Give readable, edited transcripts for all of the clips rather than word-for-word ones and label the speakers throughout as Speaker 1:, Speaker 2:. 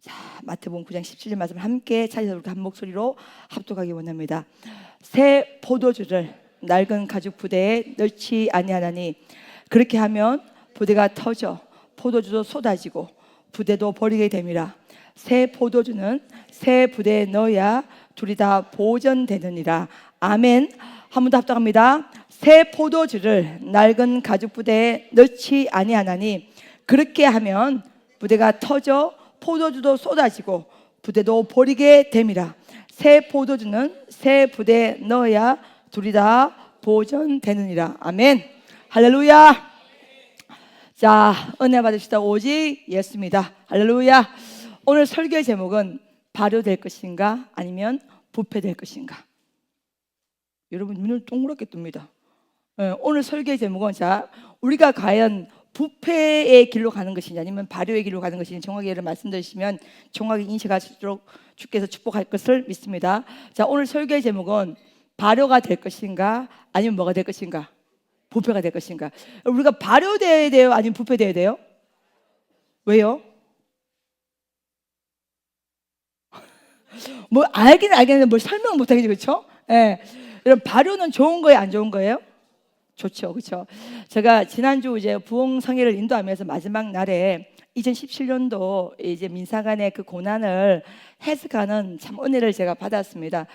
Speaker 1: 자, 마태복음 9장 17절 말씀을 함께 찾아서 우리 한 목소리로 합독하기 원합니다. 새 포도주를 낡은 가죽 부대에 넣지 아니하나니 그렇게 하면 부대가 터져 포도주도 쏟아지고 부대도 버리게 됨이라. 새 포도주는 새 부대에 넣어야 둘이 다 보존되느니라. 아멘. 한 번 더 합독합니다. 새 포도주를 낡은 가죽 부대에 넣지 아니하나니 그렇게 하면 부대가 터져 포도주도 쏟아지고 부대도 버리게 됨이라. 새 포도주는 새 부대에 넣어야 둘이 다 보존되느니라. 아멘. 할렐루야. 자, 은혜 받으시다 오직 예수입니다. 할렐루야. 오늘 설교의 제목은 발효될 것인가 아니면 부패될 것인가. 여러분 눈을 동그랗게 뜹니다. 오늘 설교의 제목은 자, 우리가 과연 부패의 길로 가는 것이냐 아니면 발효의 길로 가는 것이냐 정확히 말씀드리시면 정확히 인식하시도록 주께서 축복할 것을 믿습니다. 자, 오늘 설교의 제목은 발효가 될 것인가 아니면 뭐가 될 것인가, 부패가 될 것인가. 우리가 발효돼야 돼요 아니면 부패돼야 돼요? 왜요? 뭐 알기는 알겠는데 뭘 설명 못하겠죠, 그렇죠? 예. 여러분 발효는 좋은 거예요 안 좋은 거예요? 좋죠, 그렇죠? 제가 지난주 이제 부흥성회를 인도하면서 마지막 날에 2017년도 이제 민사간의 그 고난을 해석하는 참 은혜를 제가 받았습니다.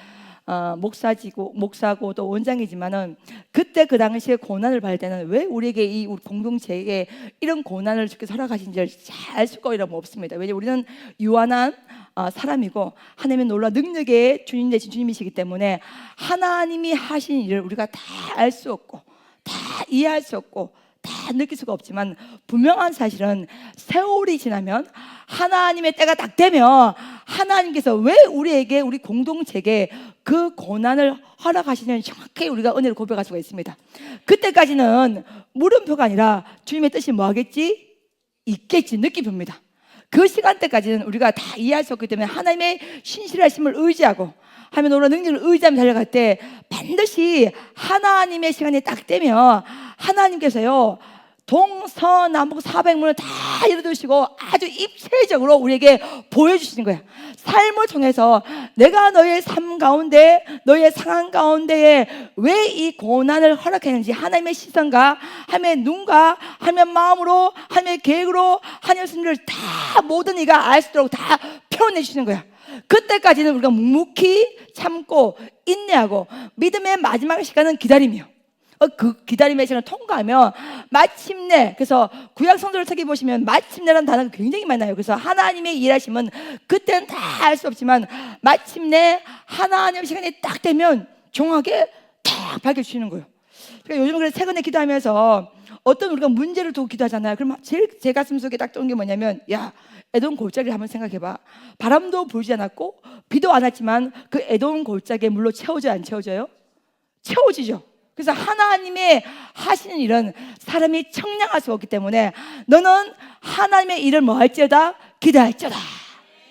Speaker 1: 목사고 또 원장이지만은 그때 그 당시에 고난을 받을 때는 왜 우리에게 우리 공동체에 이런 고난을 주께서 허락하신지를 잘 알 수가 없습니다. 왜냐하면 우리는 유한한 사람이고 하나님의 놀라운 능력의 주님 되신 주님이시기 때문에 하나님이 하신 일을 우리가 다 알 수 없고 다 이해할 수 없고 다 느낄 수가 없지만 분명한 사실은 세월이 지나면 하나님의 때가 딱 되면 하나님께서 왜 우리에게 우리 공동체에 그 고난을 허락하시는지 정확히 우리가 은혜를 고백할 수가 있습니다. 그때까지는 물음표가 아니라 주님의 뜻이 뭐 하겠지? 있겠지 느낌입니다. 그 시간대까지는 우리가 다 이해할 수 없기 때문에 하나님의 신실하심을 의지하고 하면 오늘 능력을 의지하며 달려갈 때 반드시 하나님의 시간이 딱 되면 하나님께서요 동서남북 사백문을 다 열어두시고 아주 입체적으로 우리에게 보여주시는 거야. 삶을 통해서 내가 너의 삶 가운데 너의 상황 가운데에 왜 이 고난을 허락했는지 하나님의 시선과 하나님의 눈과 하나님의 마음으로 하나님의 계획으로 하나님의 순리를 다 모든 이가 알 수 있도록 다 표현해 주시는 거야. 그때까지는 우리가 묵묵히 참고 인내하고 믿음의 마지막 시간은 기다림이요. 그 기다림의 시간을 통과하면 마침내, 그래서 구약 성도를 특히 보시면 마침내라는 단어가 굉장히 많아요. 그래서 하나님의 일하심은 그때는 다 알 수 없지만 마침내 하나님의 시간이 딱 되면 정확하게 딱 밝혀주시는 거예요. 그러니까 요즘 그래서 최근에 기도하면서 어떤 우리가 문제를 두고 기도하잖아요. 그럼 제일 제 가슴 속에 딱 떠오른 게 뭐냐면, 야, 에돔 골짜기를 한번 생각해봐. 바람도 불지 않았고 비도 안 왔지만 그 에돔 골짜기에 물로 채워져요 안 채워져요? 채워지죠. 그래서 하나님의 하시는 일은 사람이 청량할 수 없기 때문에 너는 하나님의 일을 뭐 할지어다? 기대할지어다.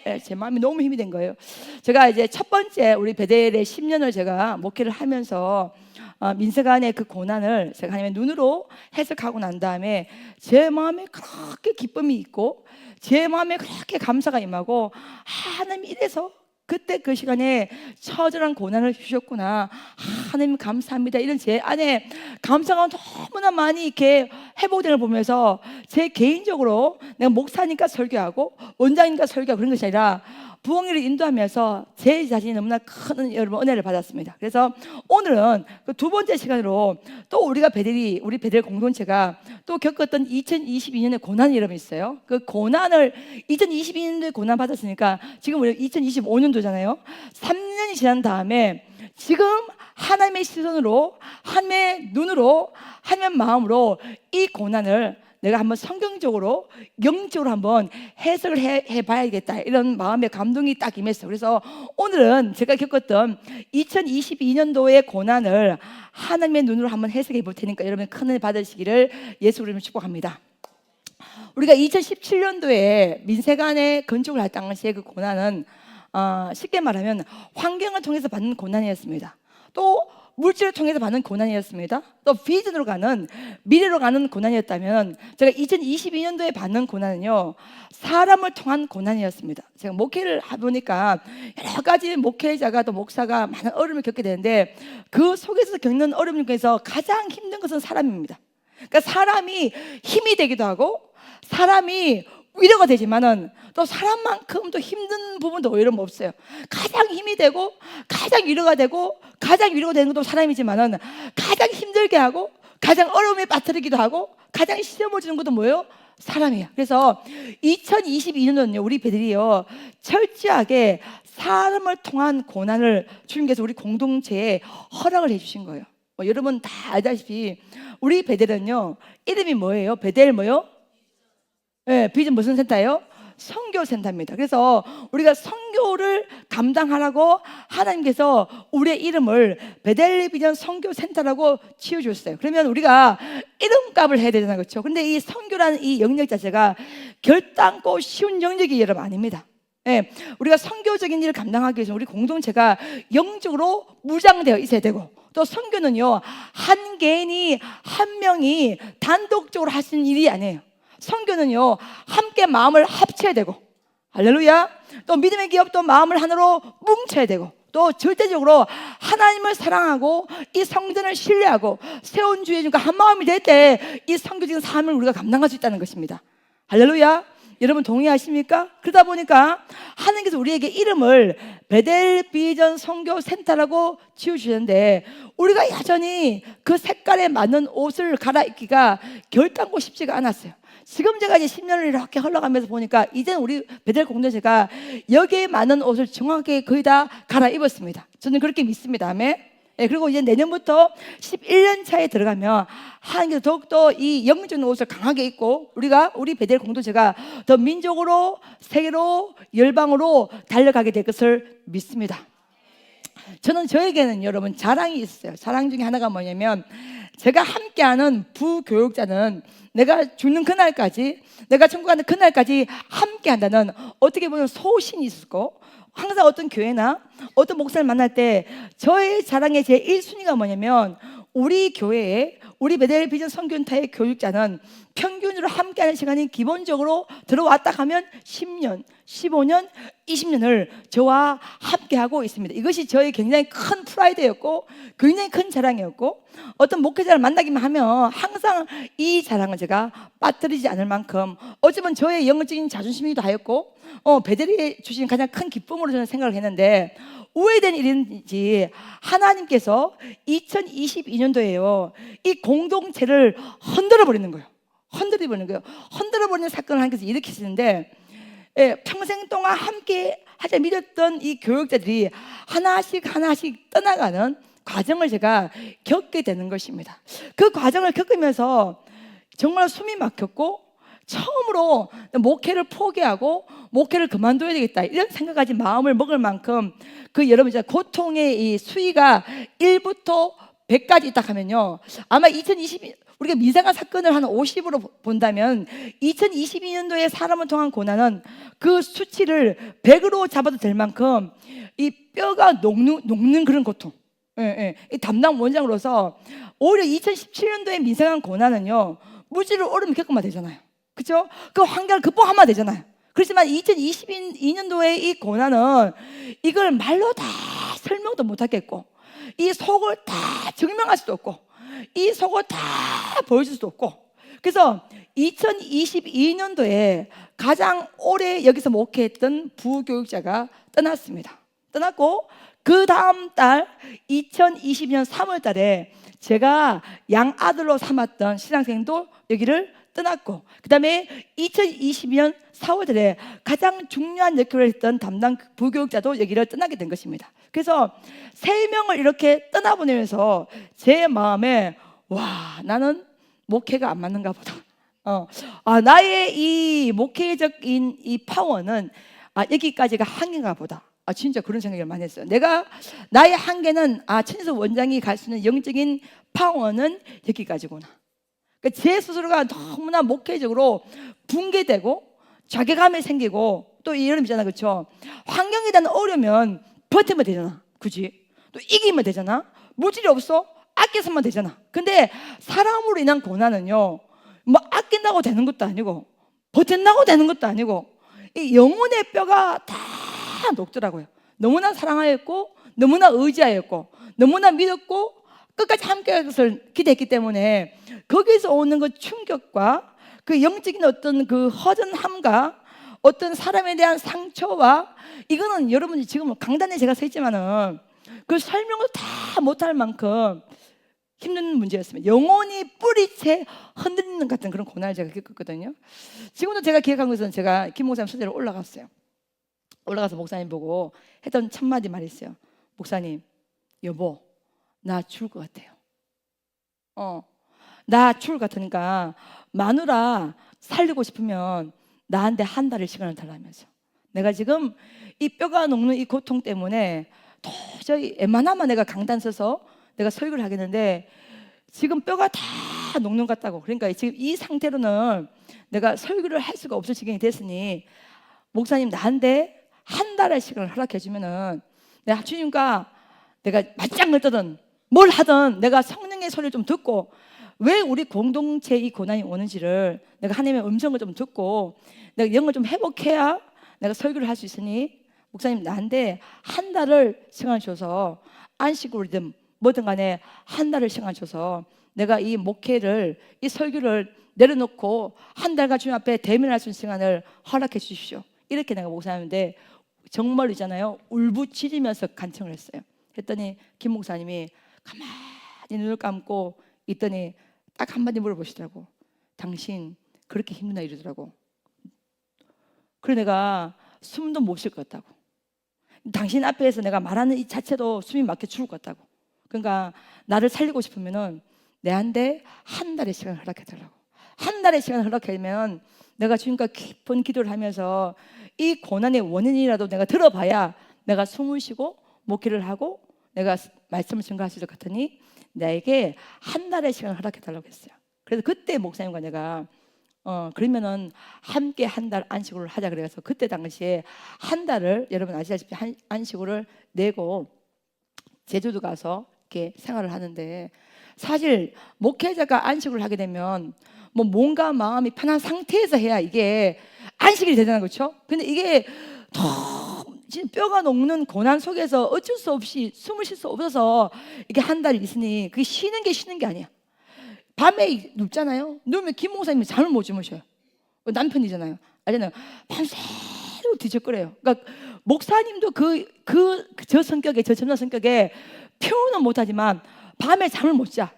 Speaker 1: 네, 제 마음이 너무 힘이 된 거예요. 제가 이제 첫 번째 우리 베델의 10년을 제가 목회를 하면서 민세간의 그 고난을 제가 하나님의 눈으로 해석하고 난 다음에 제 마음에 그렇게 기쁨이 있고 제 마음에 그렇게 감사가 임하고 하나님 이래서 그때 그 시간에 처절한 고난을 주셨구나. 하나님 감사합니다. 이런 제 안에 감사가 너무나 많이 이렇게 회복되는 걸 보면서 제 개인적으로 내가 목사니까 설교하고 원장이니까 설교하고 그런 것이 아니라 부흥회를 인도하면서 제 자신이 너무나 큰 여러분 은혜를 받았습니다. 그래서 오늘은 그 두 번째 시간으로 또 우리 베델 공동체가 또 겪었던 2022년의 고난이 여러분 있어요. 그 고난을 2022년도에 고난 받았으니까 지금 우리 2025년도잖아요. 3년이 지난 다음에 지금 하나님의 시선으로 하나님의 눈으로 하나님의 마음으로 이 고난을 내가 한번 성경적으로 영적으로 한번 해석을 해봐야겠다 이런 마음의 감동이 딱 임했어요. 그래서 오늘은 제가 겪었던 2022년도의 고난을 하나님의 눈으로 한번 해석해 볼 테니까 여러분 큰 은혜 받으시기를 예수 그리스도로 축복합니다. 우리가 2017년도에 민세간의 건축을 할 당시에 그 고난은 쉽게 말하면 환경을 통해서 받는 고난이었습니다. 또 물질을 통해서 받는 고난이었습니다. 또 비전으로 가는, 미래로 가는 고난이었다면, 제가 2022년도에 받는 고난은요, 사람을 통한 고난이었습니다. 제가 목회를 해보니까 여러 가지 목회자가 또 목사가 많은 어려움을 겪게 되는데, 그 속에서 겪는 어려움 중에서 가장 힘든 것은 사람입니다. 그러니까 사람이 힘이 되기도 하고 사람이 위로가 되지만은 또 사람만큼 또 힘든 부분도 오히려 없어요. 가장 힘이 되고 가장 위로가 되고 가장 위로가 되는 것도 사람이지만은 가장 힘들게 하고 가장 어려움에 빠뜨리기도 하고 가장 시험을 주는 것도 뭐예요? 사람이야. 그래서 2022년도는요, 우리 배들이요, 철저하게 사람을 통한 고난을 주님께서 우리 공동체에 허락을 해주신 거예요. 여러분 다 알다시피 우리 베델은요, 이름이 뭐예요? 베델 뭐요? 네, 비전 무슨 센터예요? 선교센터입니다. 그래서 우리가 선교를 감당하라고 하나님께서 우리의 이름을 베델 비전 선교센터라고 지어줬어요. 그러면 우리가 이름값을 해야 되잖아요, 그렇죠? 근데 이 선교라는 이 영역 자체가 결단코 쉬운 영역이 여러분 아닙니다. 네, 우리가 선교적인 일을 감당하기 위해서 우리 공동체가 영적으로 무장되어 있어야 되고, 또 선교는요, 한 개인이 한 명이 단독적으로 하시는 일이 아니에요. 선교는요, 함께 마음을 합쳐야 되고, 할렐루야. 또 믿음의 기업도 마음을 하나로 뭉쳐야 되고, 또 절대적으로 하나님을 사랑하고 이 성전을 신뢰하고 세운 주의 주가 한 마음이 될 때 이 선교적인 삶을 우리가 감당할 수 있다는 것입니다. 할렐루야. 여러분 동의하십니까? 그러다 보니까 하나님께서 우리에게 이름을 베델 비전 선교 센터라고 지어주셨는데, 우리가 여전히 그 색깔에 맞는 옷을 갈아입기가 결단코 쉽지가 않았어요. 지금 제가 이제 10년을 이렇게 흘러가면서 보니까 이제는 우리 베델 공동체가 여기에 맞는 옷을 정확하게 거의 다 갈아입었습니다. 저는 그렇게 믿습니다. 아멘. 네, 그리고 이제 내년부터 11년 차에 들어가면 하나님께서 더욱더 이 영적인 옷을 강하게 입고 우리 베델 공동체가 더 민족으로, 세계로, 열방으로 달려가게 될 것을 믿습니다. 저는 저에게는 여러분 자랑이 있어요. 자랑 중에 하나가 뭐냐면, 제가 함께하는 부교육자는 내가 죽는 그날까지, 내가 천국 가는 그날까지 함께한다는, 어떻게 보면 소신이 있고, 항상 어떤 교회나 어떤 목사를 만날 때 저의 자랑의 제 1순위가 뭐냐면, 우리 교회에 우리 베델 비전 선교센터의 교육자는 평균으로 함께하는 시간이 기본적으로 들어왔다 하면 10년, 15년, 20년을 저와 함께하고 있습니다. 이것이 저의 굉장히 큰 프라이드였고 굉장히 큰 자랑이었고, 어떤 목회자를 만나기만 하면 항상 이 자랑을 제가 빠뜨리지 않을 만큼 어쩌면 저의 영적인 자존심이기도 하였고, 베델이 주신 가장 큰 기쁨으로 저는 생각을 했는데, 우회된 일인지 하나님께서 2022년도에요, 이 공동체를 흔들어 버리는 거예요. 흔들어 버리는 사건을 하나님께서 일으키시는데, 평생 동안 함께 하자 믿었던 이 교육자들이 하나씩 떠나가는 과정을 제가 겪게 되는 것입니다. 그 과정을 겪으면서 정말 숨이 막혔고, 처음으로 목회를 포기하고 목회를 그만둬야 되겠다 이런 생각까지 마음을 먹을 만큼, 그 여러분 이제 고통의 이 수위가 1부터 100까지 있다 하면요, 아마 2022 우리가 민생한 사건을 한 50으로 본다면 2022년도에 사람을 통한 고난은 그 수치를 100으로 잡아도 될 만큼 이 뼈가 녹는 그런 고통. 이 담당 원장으로서 오히려 2017년도에 민생한 고난은요, 물질을 오르면 겪으면 되잖아요. 그렇죠? 그 환경을 극복하면 되잖아요. 그렇지만 2022년도에 이 고난은 이걸 말로 다 설명도 못하겠고, 이 속을 다 증명할 수도 없고, 이 속을 다 보여줄 수도 없고, 그래서 2022년도에 가장 오래 여기서 목회했던 부교육자가 떠났고, 그 다음 달 2022년 3월 달에 제가 양아들로 삼았던 신앙생도 여기를 떠났고, 그 다음에 2022년 4월 달에 가장 중요한 역할을 했던 담당 부교육자도 여기를 떠나게 된 것입니다. 그래서 3명을 이렇게 떠나보내면서 제 마음에, 와, 나는 목회가 안 맞는가 보다. 나의 이 목회적인 이 파워는 여기까지가 한계인가 보다. 진짜 그런 생각을 많이 했어요. 나의 한계는 천지서 원장이 갈 수 있는 영적인 파워는 여기까지구나. 그러니까 제 스스로가 너무나 목회적으로 붕괴되고 자괴감이 생기고, 또 이런 있잖아, 그렇죠? 환경에 대한 어려우면 버티면 되잖아, 그지? 또 이기면 되잖아. 물질이 없어? 아껴서만 되잖아. 근데 사람으로 인한 고난은요, 뭐 아낀다고 되는 것도 아니고 버틴다고 되는 것도 아니고 이 영혼의 뼈가 다 녹더라고요. 너무나 사랑하였고 너무나 의지하였고 너무나 믿었고 끝까지 함께 할 것을 기대했기 때문에 거기서 오는 그 충격과 그 영적인 어떤 그 허전함과 어떤 사람에 대한 상처와 이거는 여러분이 지금 강단에 제가 서 있지만은 그 설명을 다 못할 만큼 힘든 문제였습니다. 영혼이 뿌리채 흔들리는 것 같은 그런 고난을 제가 겪었거든요. 지금도 제가 기억한 것은 제가 김 목사님 수제로 올라갔어요. 올라가서 목사님 보고 했던 첫마디 말이 있어요. 목사님, 여보, 나 죽을 것 같아요. 나 죽을 것 같으니까 마누라 살리고 싶으면 나한테 한 달의 시간을 달라면서 내가 지금 이 뼈가 녹는 이 고통 때문에 도저히 웬만하면 내가 강단 서서 내가 설교를 하겠는데 지금 뼈가 다 녹는 것 같다고. 그러니까 지금 이 상태로는 내가 설교를 할 수가 없을 지경이 됐으니 목사님 나한테 한 달의 시간을 허락해 주면은 내가 주님과 내가 맞짱을 뜨든 뭘 하든 내가 성령의 소리를 좀 듣고 왜 우리 공동체에 이 고난이 오는지를 내가 하나님의 음성을 좀 듣고 내가 영을 좀 회복해야 내가 설교를 할 수 있으니 목사님 나한테 한 달을 시간을 줘서 안식으로든 뭐든 간에 한 달을 시간 줘서 내가 이 목회를 이 설교를 내려놓고 한 달간 주님 앞에 대면할 수 있는 시간을 허락해 주십시오. 이렇게 내가 목사님인데 정말 있잖아요. 울부짖으면서 간청을 했어요. 했더니 김 목사님이 가만히 눈을 감고 있더니 딱 한마디 물어보시더라고. 당신 그렇게 힘드나 이러더라고. 그래 내가 숨도 못 쉴 것 같다고. 당신 앞에서 내가 말하는 이 자체도 숨이 막혀 죽을 것 같다고. 그러니까 나를 살리고 싶으면은 내한테 한 달의 시간을 허락해 달라고. 한 달의 시간을 허락하면 내가 주님과 깊은 기도를 하면서 이 고난의 원인이라도 내가 들어봐야 내가 숨을 쉬고 목기를 하고 내가 말씀을 증거할 수 있을 것 같으니 나에게 한 달의 시간을 허락해 달라고 했어요. 그래서 그때 목사님과 내가 그러면은 함께 한 달 안식을 하자 그래서 그때 당시에 한 달을 여러분 아시다시피 안식을 내고 제주도 가서 이렇게 생활을 하는데 사실 목회자가 안식을 하게 되면 뭐 몸과 마음이 편한 상태에서 해야 이게 안식이 되잖아요, 그렇죠? 근데 이게 지금 뼈가 녹는 고난 속에서 어쩔 수 없이 숨을 쉴 수 없어서 이게 한 달 있으니 그게 쉬는 게 아니야. 밤에 눕잖아요. 누우면 김 목사님이 잠을 못 주무셔요. 남편이잖아요. 알잖아요. 밤새도록 뒤척거려요. 그러니까 목사님도 저 성격에 저 전화 성격에 표현은 못하지만 밤에 잠을 못 자.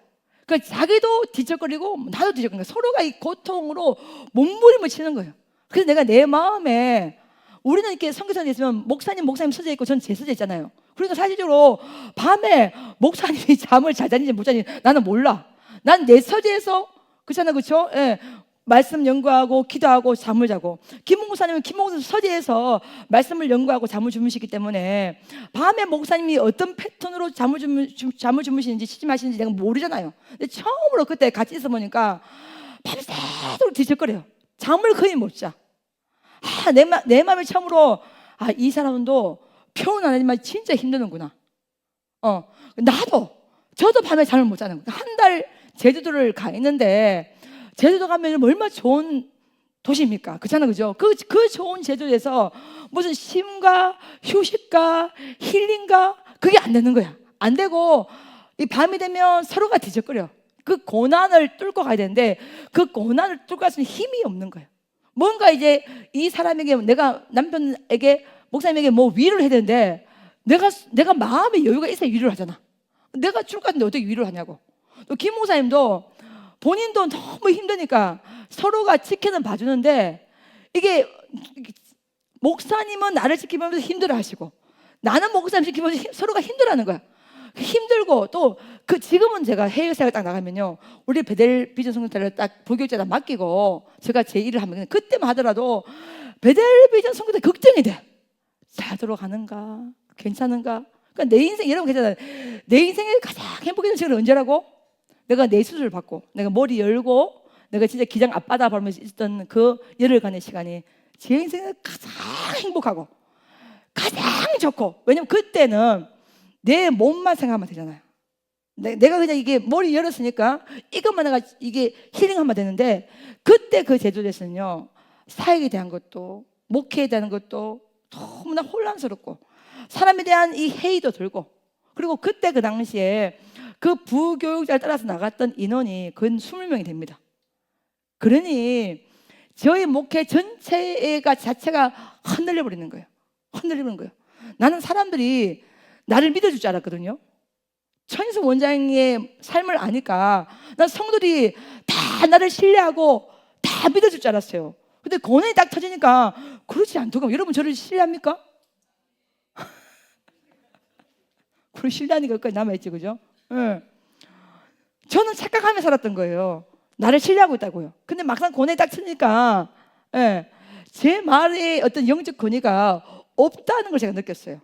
Speaker 1: 그러니까 자기도 뒤척거리고 나도 뒤척거리고 서로가 이 고통으로 몸부림을 치는 거예요. 그래서 내가 내 마음에 우리는 이렇게 선교사에 있으면 목사님 서재 있고 전 제 서재 있잖아요. 그러니까 사실적으로 밤에 목사님이 잠을 잘 자는지 못 자는지 나는 몰라. 난 내 서재에서 그렇잖아요, 그렇죠? 예. 말씀 연구하고 기도하고 잠을 자고 김 목사님은 김 목사님 서재에서 말씀을 연구하고 잠을 주무시기 때문에 밤에 목사님이 어떤 패턴으로 잠을 주무시는지 취침하시는지 내가 모르잖아요. 근데 처음으로 그때 같이 있어 보니까 밤새도록 뒤척거려요. 잠을 거의 못 자. 내 마음에 처음으로 이 사람도 표현 안 하지만 진짜 힘드는구나. 저도 밤에 잠을 못 자는 거야. 한 달 제주도를 가 있는데 제주도 가면 얼마나 좋은 도시입니까? 그렇잖아요, 그죠? 그 좋은 제주도에서 무슨 쉼과 휴식과 힐링과 그게 안 되는 거야. 안 되고 이 밤이 되면 서로가 뒤적거려. 그 고난을 뚫고 가야 되는데 그 고난을 뚫고 갈 수 있는 힘이 없는 거야. 뭔가 이제 이 사람에게 내가 남편에게 목사님에게 뭐 위로를 해야 되는데 내가 마음의 여유가 있어야 위로를 하잖아. 내가 죽을 것 같은데 어떻게 위로를 하냐고. 또 김 목사님도 본인도 너무 힘드니까 서로가 지켜는 봐주는데 이게 목사님은 나를 지키면서 힘들어하시고 나는 목사님 지키면서 서로가 힘들어하는 거야. 힘들고 또 지금은 제가 해외사를 딱 나가면요 우리 베델 비전 성교단을 딱 부교육자다 맡기고 제가 제 일을 하면 그때만 하더라도 베델 비전 성교단 걱정이 돼. 잘 돌아가는가 괜찮은가. 그러니까 내 인생 여러분 괜찮아요. 내 인생에 가장 행복했던 시간은 언제라고? 내가 내 수술을 받고 내가 머리 열고 내가 진짜 기장 앞바다 보면서 있었던 그 열흘간의 시간이 제 인생에 가장 행복하고 가장 좋고 왜냐면 그때는 내 몸만 생각하면 되잖아요. 내가 그냥 이게 머리 열었으니까 이것만 내가 이게 힐링하면 되는데, 그때 그 제주도에서는요, 사역에 대한 것도 목회에 대한 것도 너무나 혼란스럽고 사람에 대한 이 회의도 들고, 그리고 그때 그 당시에 그 부교육자를 따라서 나갔던 인원이 근 20명이 됩니다. 그러니 저희 목회 전체가 자체가 흔들려 버리는 거예요. 흔들리는 거예요. 나는 사람들이 나를 믿어줄 줄 알았거든요. 천수 원장의 삶을 아니까 난 성도들이 다 나를 신뢰하고 다 믿어줄 줄 알았어요. 근데 고난이 딱 터지니까 그렇지 않더군요. 여러분 저를 신뢰합니까? 그걸 신뢰하니까 여기까지 남아있지, 그죠? 네. 저는 착각하며 살았던 거예요. 나를 신뢰하고 있다고요. 근데 막상 고난이 딱 터지니까 네. 제 말에 어떤 영적 권위가 없다는 걸 제가 느꼈어요.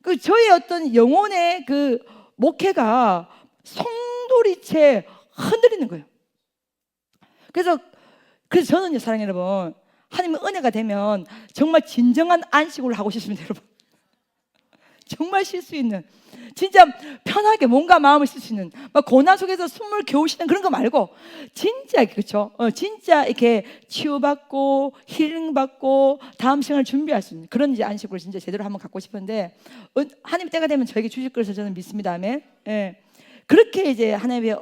Speaker 1: 그 저의 어떤 영혼의 그 목회가 송두리째 흔들리는 거예요. 그래서 저는요, 사랑하는 여러분, 하나님의 은혜가 되면 정말 진정한 안식을 하고 싶습니다, 여러분. 정말 쉴 수 있는, 진짜 편하게 몸과 마음을 쉴 수 있는, 막 고난 속에서 숨을 겨우 쉬는 그런 거 말고 진짜, 그렇죠? 진짜 이렇게 치유받고 힐링받고 다음 생활을 준비할 수 있는 그런 이제 안식을 진짜 제대로 한번 갖고 싶은데, 하나님 때가 되면 저에게 주실 것을 저는 믿습니다. 아멘. 예. 그렇게 이제 하나님의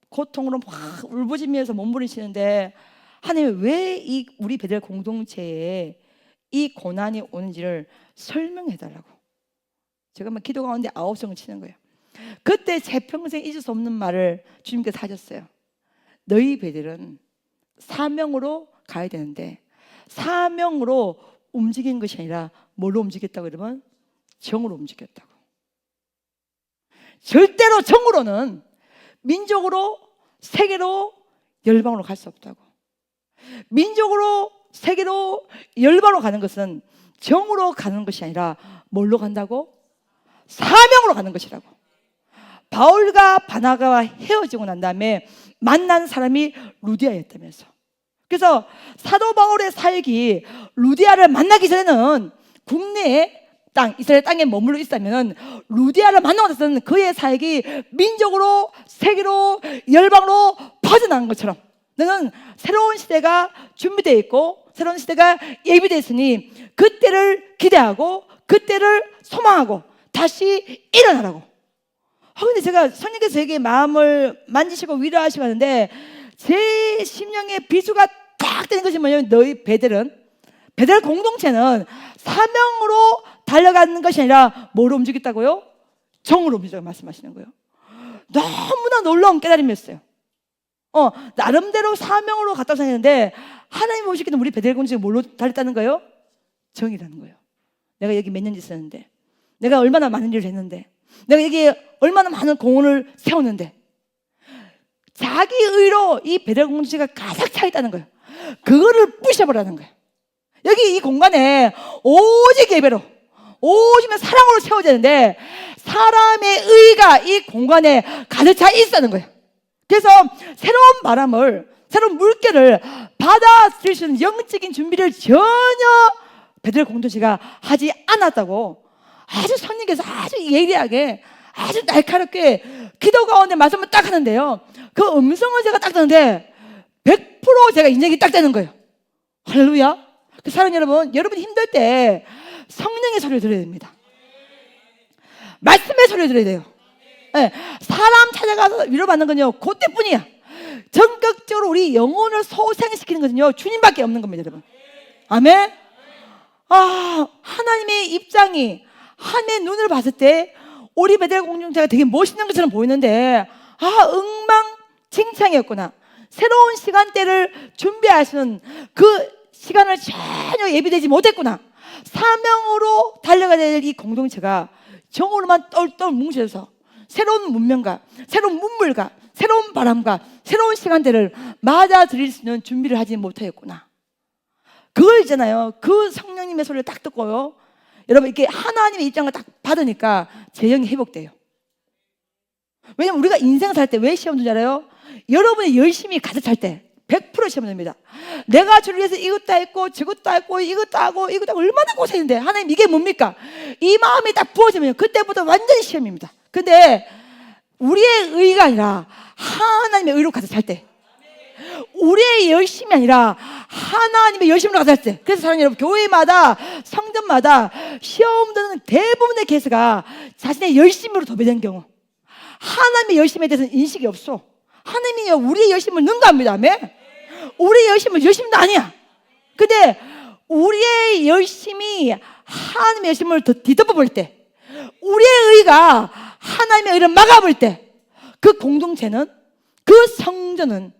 Speaker 1: 고통으로 막 울부짖으면서 몸부림치는데, 하나님 왜 이 우리 베델 공동체에 이 고난이 오는지를 설명해 달라고 제가 막 기도 가운데 9성을 치는 거예요. 그때 제 평생 잊을 수 없는 말을 주님께서 하셨어요. 너희 베델은 사명으로 가야 되는데 사명으로 움직인 것이 아니라 뭘로 움직였다고? 그러면 정으로 움직였다고. 절대로 정으로는 민족으로, 세계로, 열방으로 갈 수 없다고. 민족으로, 세계로, 열방으로 가는 것은 정으로 가는 것이 아니라 뭘로 간다고? 사명으로 가는 것이라고. 바울과 바나바가 헤어지고 난 다음에 만난 사람이 루디아였다면서. 그래서 사도 바울의 사역이 루디아를 만나기 전에는 국내에 이스라엘 땅에 머물러 있다면 루디아를 만나고 나서는 그의 사역이 민족으로, 세계로, 열방으로 퍼져나간 것처럼 너는 새로운 시대가 준비되어 있고 새로운 시대가 예비되어 있으니 그때를 기대하고 그때를 소망하고 다시 일어나라고. 근데 제가 성령께서 저에게 마음을 만지시고 위로하시고 하는데 제 심령에 비수가 딱 되는 것이 뭐냐면, 너희 베델 공동체는 사명으로 달려가는 것이 아니라 뭐로 움직였다고요? 정으로 움직여 말씀하시는 거예요. 너무나 놀라운 깨달음이었어요. 나름대로 사명으로 갔다고 생각했는데 하나님 오시기는 우리 베델 공동체가 뭘로 달렸다는 거예요? 정이라는 거예요. 내가 여기 몇 년 있었는데, 내가 얼마나 많은 일을 했는데, 내가 여기 얼마나 많은 공헌을 세웠는데, 자기 의로 이 베델 공동체가 가득 차 있다는 거예요. 그거를 부셔버리는 거예요. 여기 이 공간에 오직 예배로, 오직 사랑으로 채워져야 되는데 사람의 의가 이 공간에 가득 차 있다는 거예요. 그래서 새로운 바람을, 새로운 물결을 받아들일 수 있는 영적인 준비를 전혀 베델 공동체가 하지 않았다고. 아주 성령께서 아주 예리하게, 아주 날카롭게 기도 가운데 말씀을 딱 하는데요, 그 음성을 제가 딱 듣는데 100% 제가 인정이 딱 되는 거예요. 할렐루야. 그 사랑 여러분, 여러분이 힘들 때 성령의 소리를 들어야 됩니다. 말씀의 소리를 들어야 돼요. 네, 사람 찾아가서 위로받는 건요 그때뿐이야. 전격적으로 우리 영혼을 소생시키는 것은요 주님밖에 없는 겁니다, 여러분. 아멘. 하나님의 입장이, 하나님의 눈을 봤을 때 우리 베델 공동체가 되게 멋있는 것처럼 보이는데 엉망진창이었구나. 새로운 시간대를 준비할 수 있는 그 시간을 전혀 예비되지 못했구나. 사명으로 달려가야 될 이 공동체가 정으로만 똘똘 뭉쳐서 새로운 문명과 새로운 문물과 새로운 바람과 새로운 시간대를 맞아들일 수 있는 준비를 하지 못하였구나. 그걸 있잖아요, 그 성령님의 소리를 딱 듣고요, 여러분 이렇게 하나님의 입장을 딱 받으니까 제 영이 회복돼요. 왜냐면 우리가 인생 살 때 왜 시험 주는지 알아요? 여러분이 열심히 가득 찰 때 100% 시험 됩니다. 내가 주를 위해서 이것도 했고 저것도 했고 이것도 하고 이것도 하고 얼마나 고생했는데 하나님 이게 뭡니까? 이 마음이 딱 부어지면 그때부터 완전히 시험입니다. 근데 우리의 의가 아니라 하나님의 의로 가서 살 때, 우리의 열심이 아니라 하나님의 열심으로 가서 살 때. 그래서 사랑하는 여러분, 교회마다 성전마다 시험 드는 대부분의 케이스가 자신의 열심으로 도배된 경우, 하나님의 열심에 대해서는 인식이 없어. 하나님이 우리의 열심을 능가합니다. 아멘. 우리의 열심은 열심도 아니야. 근데 우리의 열심이 하나님의 열심을 더 뒤덮어 볼 때, 우리의 의가 하나님의 의를 막아볼 때, 그 공동체는, 그 성전은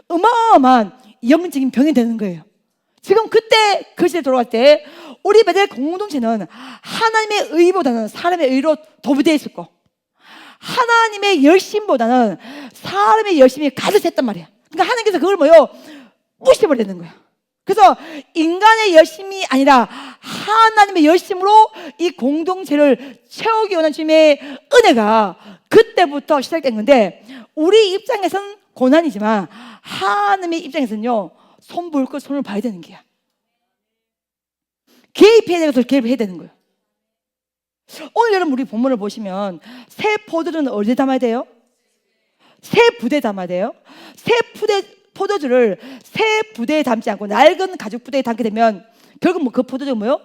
Speaker 1: 어마어마한 영적인 병이 되는 거예요. 지금 그때 그 시대에 돌아갈 때 우리 베델 공동체는 하나님의 의보다는 사람의 의로 도배되어 있었고, 하나님의 열심보다는 사람의 열심이 가득 찼단 말이야. 그러니까 하나님께서 그걸 무시해버리는 거야. 그래서 인간의 열심이 아니라 하나님의 열심으로 이 공동체를 채우기 원하는 주님의 은혜가 그때부터 시작된 건데, 우리 입장에서는 고난이지만 하나님의 입장에서는요, 손 볼 거 손을 봐야 되는 게야. 개입해야 될 것을 개입해야 되는 거예요. 오늘 여러분 우리 본문을 보시면 새 포도주는 어디에 담아야 돼요? 새 부대에 담아야 돼요. 새 포도주를 새 부대에 담지 않고 낡은 가죽 부대에 담게 되면 결국 그 포도주가 뭐예요?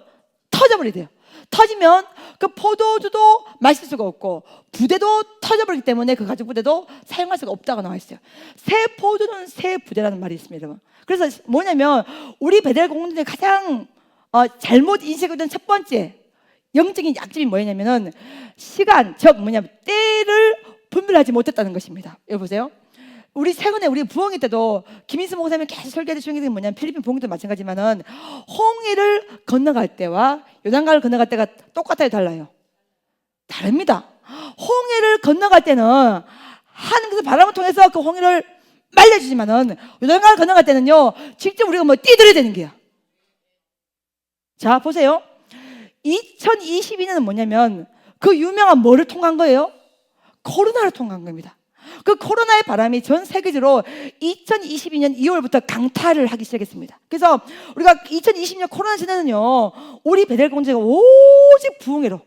Speaker 1: 터져버리게 돼요. 터지면 그 포도주도 마실 수가 없고 부대도 터져버리기 때문에 그 가죽 부대도 사용할 수가 없다고 나와 있어요. 새 포도는 새 부대라는 말이 있습니다, 여러분. 그래서 뭐냐면 우리 베델 공동체의 가장 잘못 인식된 첫 번째 영적인 약점이 뭐냐면은 시간, 즉 때를 분별하지 못했다는 것입니다. 여기 보세요. 우리 최근에 우리 부흥회 때도 김인수 목사님이 계속 설교해 주신 게 뭐냐면 필리핀 부흥회도 마찬가지지만은 홍해를 건너갈 때와 요단강을 건너갈 때가 똑같아요, 달라요? 다릅니다. 홍해를 건너갈 때는 하나님께서 바람을 통해서 그 홍해를 말려주지만은 요단강을 건너갈 때는요, 직접 우리가 뛰들어야 되는 거야. 자, 보세요. 2022년은 뭐냐면 그 유명한 뭐를 통한 거예요? 코로나를 통한 겁니다. 그 코로나의 바람이 전 세계적으로 2022년 2월부터 강타를 하기 시작했습니다. 그래서 우리가 2020년 코로나 시대는요, 우리 베델 공동체가 오직 부흥회로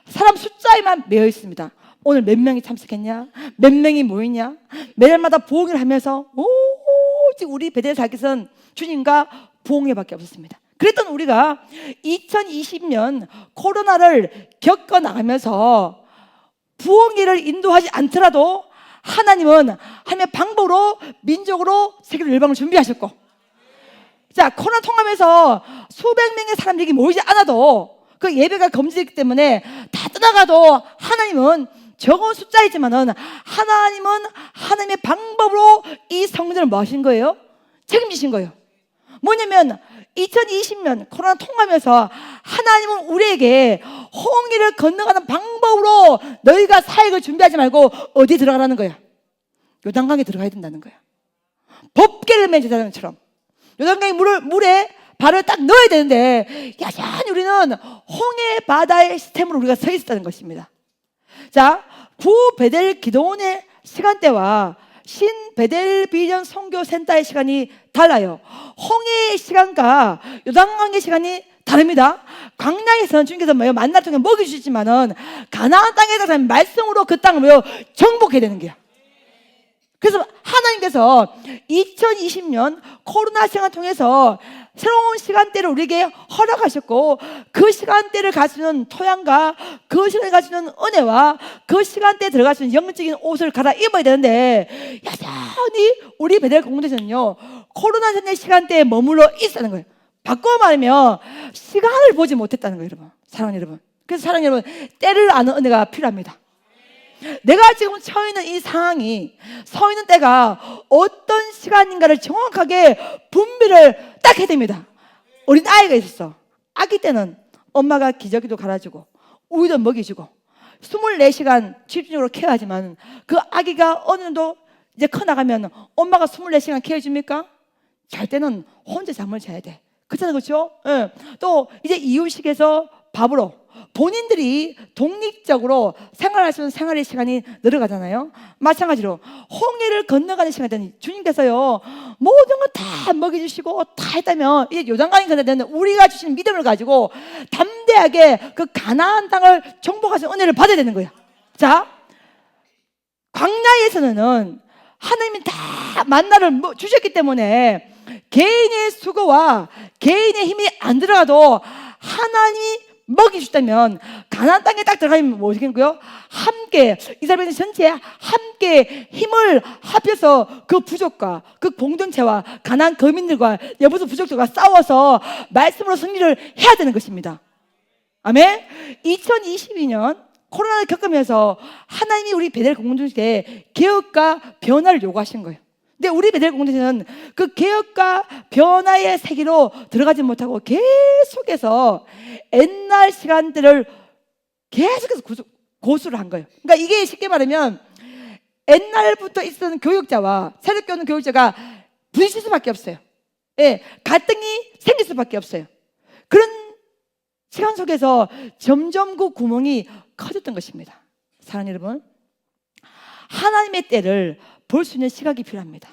Speaker 1: 사람 숫자에만 매여 있습니다. 오늘 몇 명이 참석했냐? 몇 명이 모이냐? 매일마다 부흥회를 하면서 오직 우리 베델 사역에서는 주님과 부흥회밖에 없었습니다. 그랬던 우리가 2020년 코로나를 겪어나가면서 부흥회를 인도하지 않더라도 하나님은 하나님의 방법으로 민족으로 세계로 열방을 준비하셨고, 자, 코로나 통하면서 수백 명의 사람들이 모이지 않아도 그 예배가 금지되기 때문에 다 떠나가도 하나님은 적은 숫자이지만은 하나님은 하나님의 방법으로 이 성전을 뭐 하신 거예요? 책임지신 거예요. 뭐냐면 2020년 코로나 통하면서 하나님은 우리에게 홍해를 건너가는 방법으로 너희가 사역을 준비하지 말고 어디에 들어가라는 거야? 요단강에 들어가야 된다는 거야. 법궤를 맨 제사장처럼 요단강의 물에 발을 딱 넣어야 되는데 여전히 우리는 홍해 바다의 시스템으로 우리가 서 있었다는 것입니다. 자, 구베델 기도원의 시간대와 신 베델 비전 선교 센터의 시간이 달라요. 홍해의 시간과 요단강의 시간이 다릅니다. 광야에서는 주님께서 만나를 통해 먹여주시지만은 가나안 땅에서 말씀으로 그 땅을 정복해야 되는 거야. 그래서 하나님께서 2020년 코로나 시간을 통해서 새로운 시간대를 우리에게 허락하셨고, 그 시간대를 가지는 토양과 그 시간에 가지는 은혜와 그 시간대에 들어갈 수 있는 영적인 옷을 갈아입어야 되는데 여전히 우리 베델 공동체는요, 코로나 전의 시간대에 머물러 있었다는 거예요. 바꿔 말하면 시간을 보지 못했다는 거예요, 여러분. 사랑하는 여러분. 그래서 사랑하는 여러분, 때를 아는 은혜가 필요합니다. 내가 지금 서 있는 이 상황이, 서 있는 때가 어떤 시간인가를 정확하게 분별을 딱 해야 됩니다. 어린 아이가 있었어. 아기 때는 엄마가 기저귀도 갈아주고 우유도 먹여주고 24시간 집중적으로 케어하지만 그 아기가 어느 정도 이제 커나가면 엄마가 24시간 케어해줍니까? 잘 때는 혼자 잠을 자야 돼. 그렇잖아요, 그렇죠? 예. 또 이제 이유식에서 밥으로 본인들이 독립적으로 생활할 수 있는 생활의 시간이 늘어가잖아요. 마찬가지로 홍해를 건너가는 시간에는 주님께서요, 모든 걸 다 먹여주시고 다 했다면 이제 요단강이 건너는 우리가 주신 믿음을 가지고 담대하게 그 가나안 땅을 정복하신 은혜를 받아야 되는 거야. 자, 광야에서는 하나님이 다 만나를 주셨기 때문에 개인의 수고와 개인의 힘이 안 들어가도 하나님이 먹이주다면 가나안 땅에 딱 들어가면 뭐겠고요? 함께 이스라엘 전체에 함께 힘을 합해서 그 부족과 그 공동체와 가나안 거민들과 여부수 부족들과 싸워서 말씀으로 승리를 해야 되는 것입니다. 아멘. 2022년 코로나를 겪으면서 하나님이 우리 베델 공동체에 개혁과 변화를 요구하신 거예요. 근데 우리 베델 공동체는 그 개혁과 변화의 세계로 들어가지 못하고 계속해서 옛날 시간들을 계속해서 고수를 한 거예요. 그러니까 이게 쉽게 말하면 옛날부터 있었던 교육자와 새롭게 오는 교육자가 부딪힐 수밖에 없어요. 예, 갈등이 생길 수밖에 없어요. 그런 시간 속에서 점점 그 구멍이 커졌던 것입니다. 사랑하는 여러분, 하나님의 때를 볼 수 있는 시각이 필요합니다.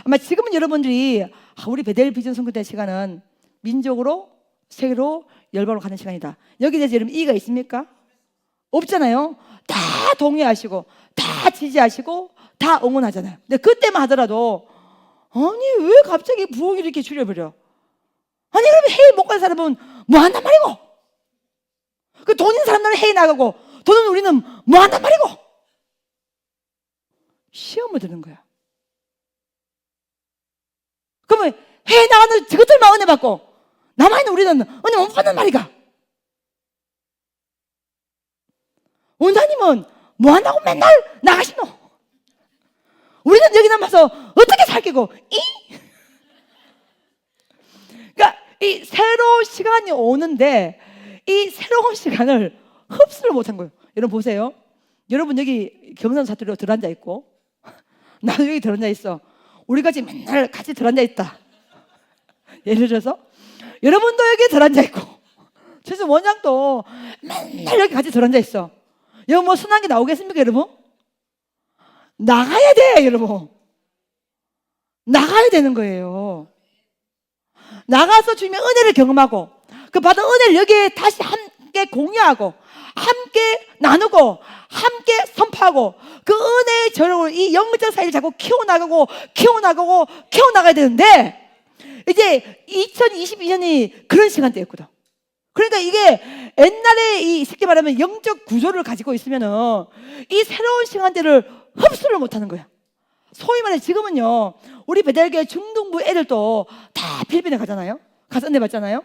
Speaker 1: 아마 지금은 여러분들이 우리 베델 비전 선교대 시간은 민족으로 세계로 열방으로 가는 시간이다. 여기에 대해서 여러분 이의가 있습니까? 없잖아요. 다 동의하시고 다 지지하시고 다 응원하잖아요. 근데 그때만 하더라도 아니 왜 갑자기 부엌이 이렇게 줄여버려? 아니 그러면 회의 못 가는 사람은 뭐 한단 말이고, 그 돈 있는 사람들은 회의 나가고 돈 없는 우리는 뭐 한단 말이고, 시험을 드는 거야. 그러면 회의 나가는 저것들만 은혜 받고 남아있는 우리는 은혜 못 받는 말이가. 원장님은 뭐 한다고 맨날 나가시노? 우리는 여기 남아서 어떻게 살게고? 그러니까 이 새로운 시간이 오는데 이 새로운 시간을 흡수를 못한 거예요. 여러분 보세요. 여러분 여기 경상 사투리로 들어앉아 있고 나도 여기 들어앉아 있어. 우리 같이 맨날 같이 들어앉아 있다. 예를 들어서 여러분도 여기 들어앉아 있고 최소 원장도 맨날 여기 같이 들어앉아 있어. 여러분 뭐 순한 게 나오겠습니까 여러분? 나가야 돼 여러분. 나가야 되는 거예요. 나가서 주님의 은혜를 경험하고 그 받은 은혜를 여기에 다시 함께 공유하고 함께 나누고 함께 선포하고 그 은혜의 저력으로 이 영적 사이를 자꾸 키워나가고 키워나가야 되는데 이제 2022년이 그런 시간대였거든. 그러니까 이게 옛날에 이 쉽게 말하면 영적 구조를 가지고 있으면은 이 새로운 시간대를 흡수를 못하는 거야. 소위 말해 지금은요 우리 배달교회 중등부 애들도 다 필리핀에 가잖아요. 가서 은혜 받잖아요.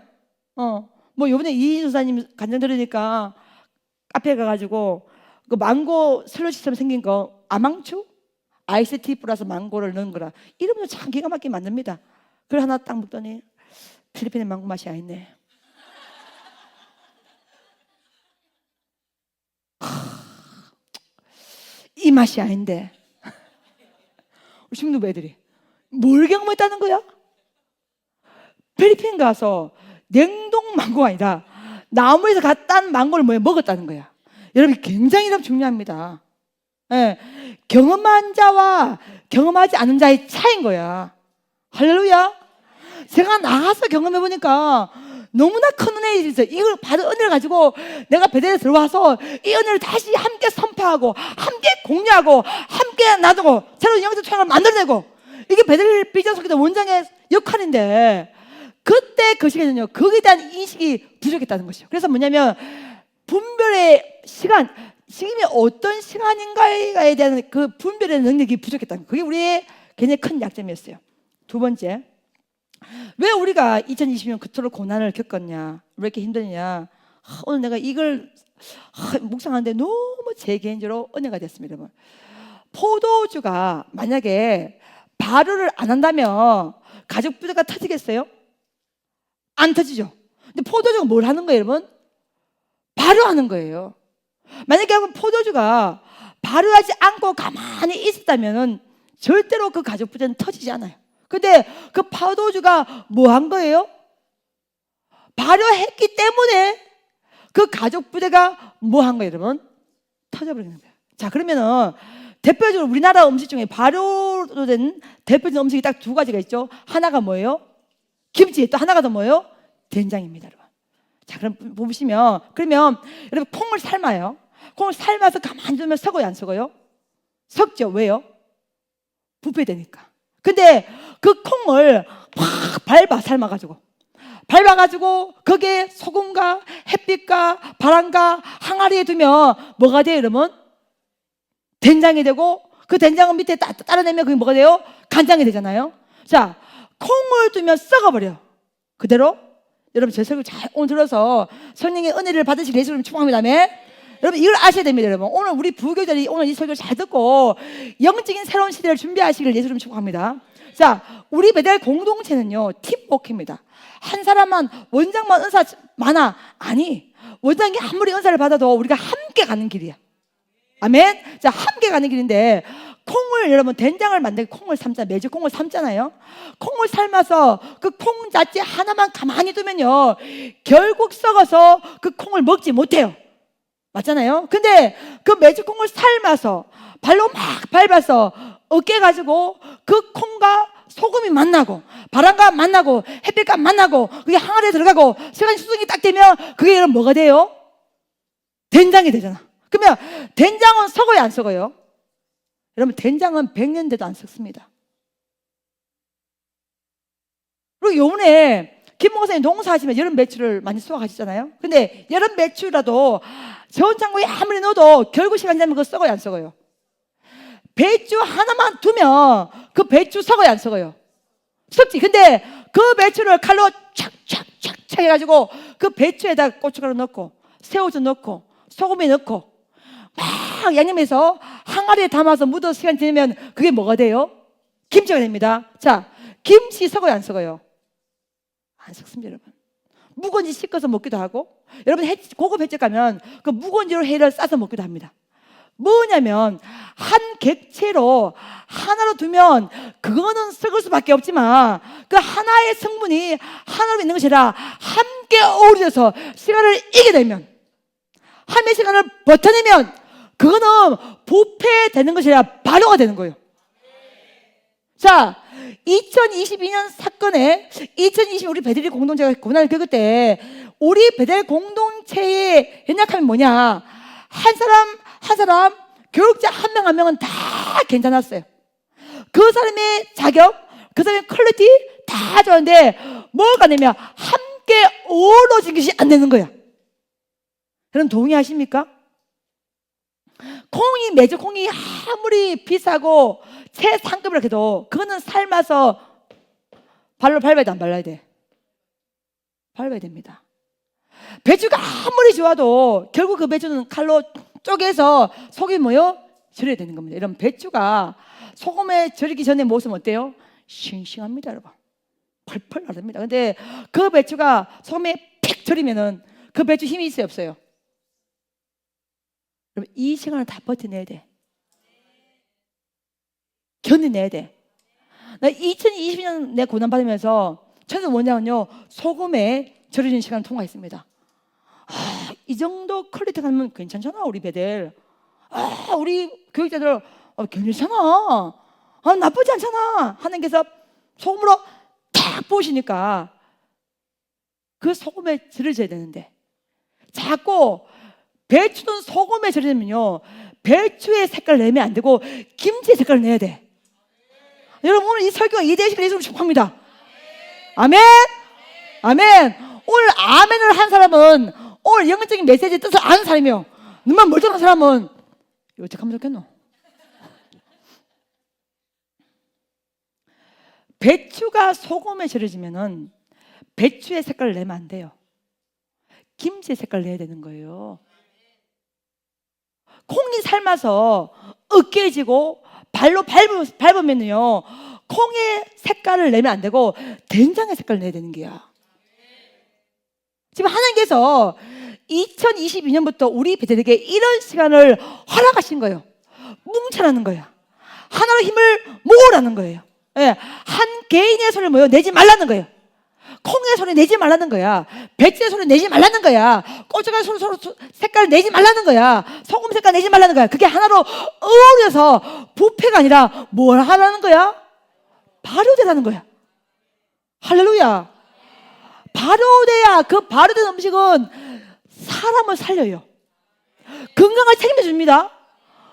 Speaker 1: 뭐 요번에 이인수 사님 간증 들으니까 카페에 가가지고 그 망고 슬러시처럼 생긴 거 아망추 아이스티 플러스 망고를 넣은 거라 이름도 참 기가 막히게 만듭니다. 그걸 하나 딱 먹더니 필리핀의 망고 맛이 아니네. 이 맛이 아닌데 우리 중등부 애들이 뭘 경험했다는 거야? 필리핀 가서 냉동 망고가 아니라 나무에서 딴 망고를 먹었다는 거야. 여러분 굉장히 중요합니다. 예, 경험한 자와 경험하지 않은 자의 차이인 거야. 할렐루야. 제가 나가서 경험해 보니까 너무나 큰 은혜가 있어요. 이걸 받은 은혜를 가지고 내가 베델에 들어와서 이 은혜를 다시 함께 선포하고 함께 공유하고 함께 나누고 새로운 영적 체험을 만들어내고 이게 베델 비전 선교대 원장의 역할인데 그때 그 시간에는요 거기에 대한 인식이 부족했다는 것이죠. 그래서 뭐냐면 분별의 시간, 지금이 어떤 시간인가에 대한 그 분별의 능력이 부족했다는 거예요. 그게 우리의 굉장히 큰 약점이었어요. 두 번째, 왜 우리가 2020년 그토록 고난을 겪었냐, 왜 이렇게 힘드냐. 오늘 내가 이걸 묵상하는데 너무 제 개인적으로 은혜가 됐습니다. 여러분, 포도주가 만약에 발효를 안 한다면 가죽 부대가 터지겠어요? 안 터지죠. 근데 포도주가 뭘 하는 거예요 여러분? 발효하는 거예요. 만약에 포도주가 발효하지 않고 가만히 있었다면 절대로 그 가죽 부대는 터지지 않아요. 근데 그 포도주가 뭐 한 거예요? 발효했기 때문에 그 가죽 부대가 뭐 한 거예요 여러분? 터져버리는 거예요. 자, 그러면은 대표적으로 우리나라 음식 중에 발효로 된 대표적인 음식이 딱 두 가지가 있죠. 하나가 뭐예요? 김치. 또 하나가 더 뭐예요? 된장입니다 여러분. 자, 그럼 보시면 그러면 여러분 콩을 삶아요. 콩을 삶아서 가만히 두면 썩어요 안 썩어요? 섞죠. 왜요? 부패되니까. 근데 그 콩을 팍 밟아가지고 거기에 소금과 햇빛과 바람과 항아리에 두면 뭐가 돼요, 여러분? 된장이 되고, 그 된장은 밑에 따라내면 그게 뭐가 돼요? 간장이 되잖아요. 자, 콩을 두면 썩어버려. 그대로 여러분 제 설교 잘 오늘 들어서 성령의 은혜를 받으실 예수님 축복합니다. 아멘. 여러분 이걸 아셔야 됩니다. 여러분 오늘 우리 부교자들이 오늘 이 설교를 잘 듣고 영적인 새로운 시대를 준비하시길 예수님 축복합니다. 자, 우리 베델 공동체는요 팀워크입니다. 한 사람만 원장만 은사 많아? 아니, 원장이 아무리 은사를 받아도 우리가 함께 가는 길이야. 아멘. 자, 함께 가는 길인데 콩을 여러분 된장을 만들고 콩을 삶잖아요. 매주 콩을 삶잖아요. 콩을 삶아서 그 콩 자체 하나만 가만히 두면요 결국 썩어서 그 콩을 먹지 못해요. 맞잖아요. 근데 그 매주 콩을 삶아서 발로 막 밟아서 으깨 가지고 그 콩과 소금이 만나고 바람과 만나고 햇빛과 만나고 그게 항아리에 들어가고 시간이 수정이 딱 되면 그게 여러분 뭐가 돼요? 된장이 되잖아. 그러면 된장은 썩어요, 안 썩어요? 여러분 된장은 100년 돼도 안 썩습니다. 그리고 요번에 김 목사님 농사하시면 여름 배추를 많이 수확하시잖아요. 근데 여름 배추라도 저온창고에 아무리 넣어도 결국 시간 지나면 그거 썩어요, 안 썩어요? 배추 하나만 두면 그 배추 썩어요, 안 썩어요? 썩지. 근데 그 배추를 칼로 착착착착 해가지고 그 배추에다 고춧가루 넣고 새우젓 넣고 소금에 넣고 막 양념해서 항아리에 담아서 묻어 시간 지나면 그게 뭐가 돼요? 김치가 됩니다. 자, 김치 썩어요, 안 썩어요? 안 썩습니다, 여러분. 묵은지 씻어서 먹기도 하고, 여러분 고급 횟집 가면 그 묵은지로 회를 싸서 먹기도 합니다. 뭐냐면 한 객체로 하나로 두면 그거는 썩을 수밖에 없지만 그 하나의 성분이 하나로 있는 것이라 함께 어우러져서 시간을 이기게 되면 함의 시간을 버텨내면 그거는 부패되는 것이라 발효가 되는 거예요. 자, 2022년 사건에 2020 우리 베델 공동체가 고난을 겪을 때 우리 베델 공동체의 연약함이 뭐냐? 한 사람 교육자 한 명 한 명은 다 괜찮았어요. 그 사람의 자격, 그 사람의 퀄리티 다 좋은데 뭐가 되면 함께 어우러진 것이 안 되는 거야. 여러분 동의하십니까? 매주 콩이 아무리 비싸고 최상급이라 해도 그거는 삶아서 발로 밟아야 돼, 안 밟아야 돼? 밟아야 됩니다. 배추가 아무리 좋아도 결국 그 배추는 칼로 쪼개서 속이 뭐요? 절여야 되는 겁니다. 여러분 배추가 소금에 절이기 전에 모습은 어때요? 싱싱합니다, 여러분. 펄펄 나릅니다. 근데 그 배추가 소금에 픽 절이면은 그 배추 힘이 있어요, 없어요? 여러분 이 시간을 다 버텨내야 돼. 견뎌내야 돼. 나 2020년 내 고난 받으면서 저는 원장은요 소금에 절여진 시간을 통과했습니다. 이 정도 퀄리티 가면 괜찮잖아 우리 배들. 우리 교육자들 괜찮아. 나쁘지 않잖아. 하나님께서 소금으로 탁 부으시니까 그 소금에 절여져야 되는데 자꾸 배추는 소금에 절여지면요 배추의 색깔을 내면 안 되고 김치의 색깔을 내야 돼. 여러분 오늘 이 설교가 이대시길 예수님 축복합니다. 아멘. 아멘. 오늘 아멘을 한 사람은 오늘 영적인 메시지의 뜻을 아는 사람이요. 눈만 멀쩡한 사람은 어떻게 하면 좋겠노? 배추가 소금에 절여지면은 배추의 색깔을 내면 안 돼요. 김치의 색깔을 내야 되는 거예요. 콩이 삶아서 으깨지고 발로 밟으면요 콩의 색깔을 내면 안 되고 된장의 색깔을 내야 되는 거야. 지금 하나님께서 2022년부터 우리 배들에게 이런 시간을 허락하신 거예요. 뭉쳐라는 거야. 하나로 힘을 모으라는 거예요. 예, 한 개인의 소리를 뭐요? 내지 말라는 거예요. 콩의 소리 내지 말라는 거야. 배추의 소리 내지 말라는 거야. 고춧가루 소리 색깔 내지 말라는 거야. 소금 색깔 내지 말라는 거야. 그게 하나로 어우러서 부패가 아니라 뭘 하라는 거야? 발효되라는 거야. 할렐루야. 발효돼야 그 발효된 음식은 사람을 살려요. 건강을 책임져 줍니다.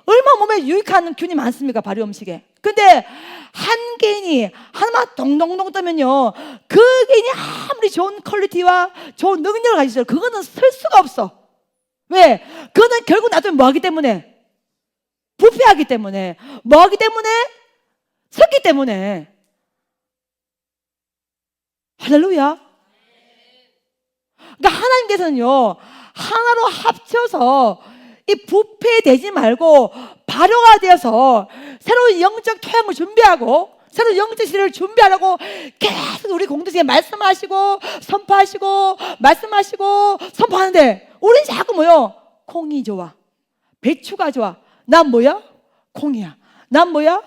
Speaker 1: 얼마나 몸에 유익한 균이 많습니까? 발효 음식에. 근데 한 개인이 하나만 동동동 뜨면요, 그 개인이 아무리 좋은 퀄리티와 좋은 능력을 가지죠, 그거는 쓸 수가 없어. 왜? 그거는 결국 놔두면 뭐하기 때문에? 부패하기 때문에. 뭐하기 때문에? 섞기 때문에. 할렐루야. 그러니까 하나님께서는요, 하나로 합쳐서 이 부패되지 말고 발효가 되어서 새로운 영적 토양을 준비하고 새로운 영적 시대를 준비하라고 계속 우리 공동체에 말씀하시고 선포하시고 말씀하시고 선포하는데, 우리는 자꾸 뭐요? 콩이 좋아, 배추가 좋아. 난 뭐야? 콩이야. 난 뭐야?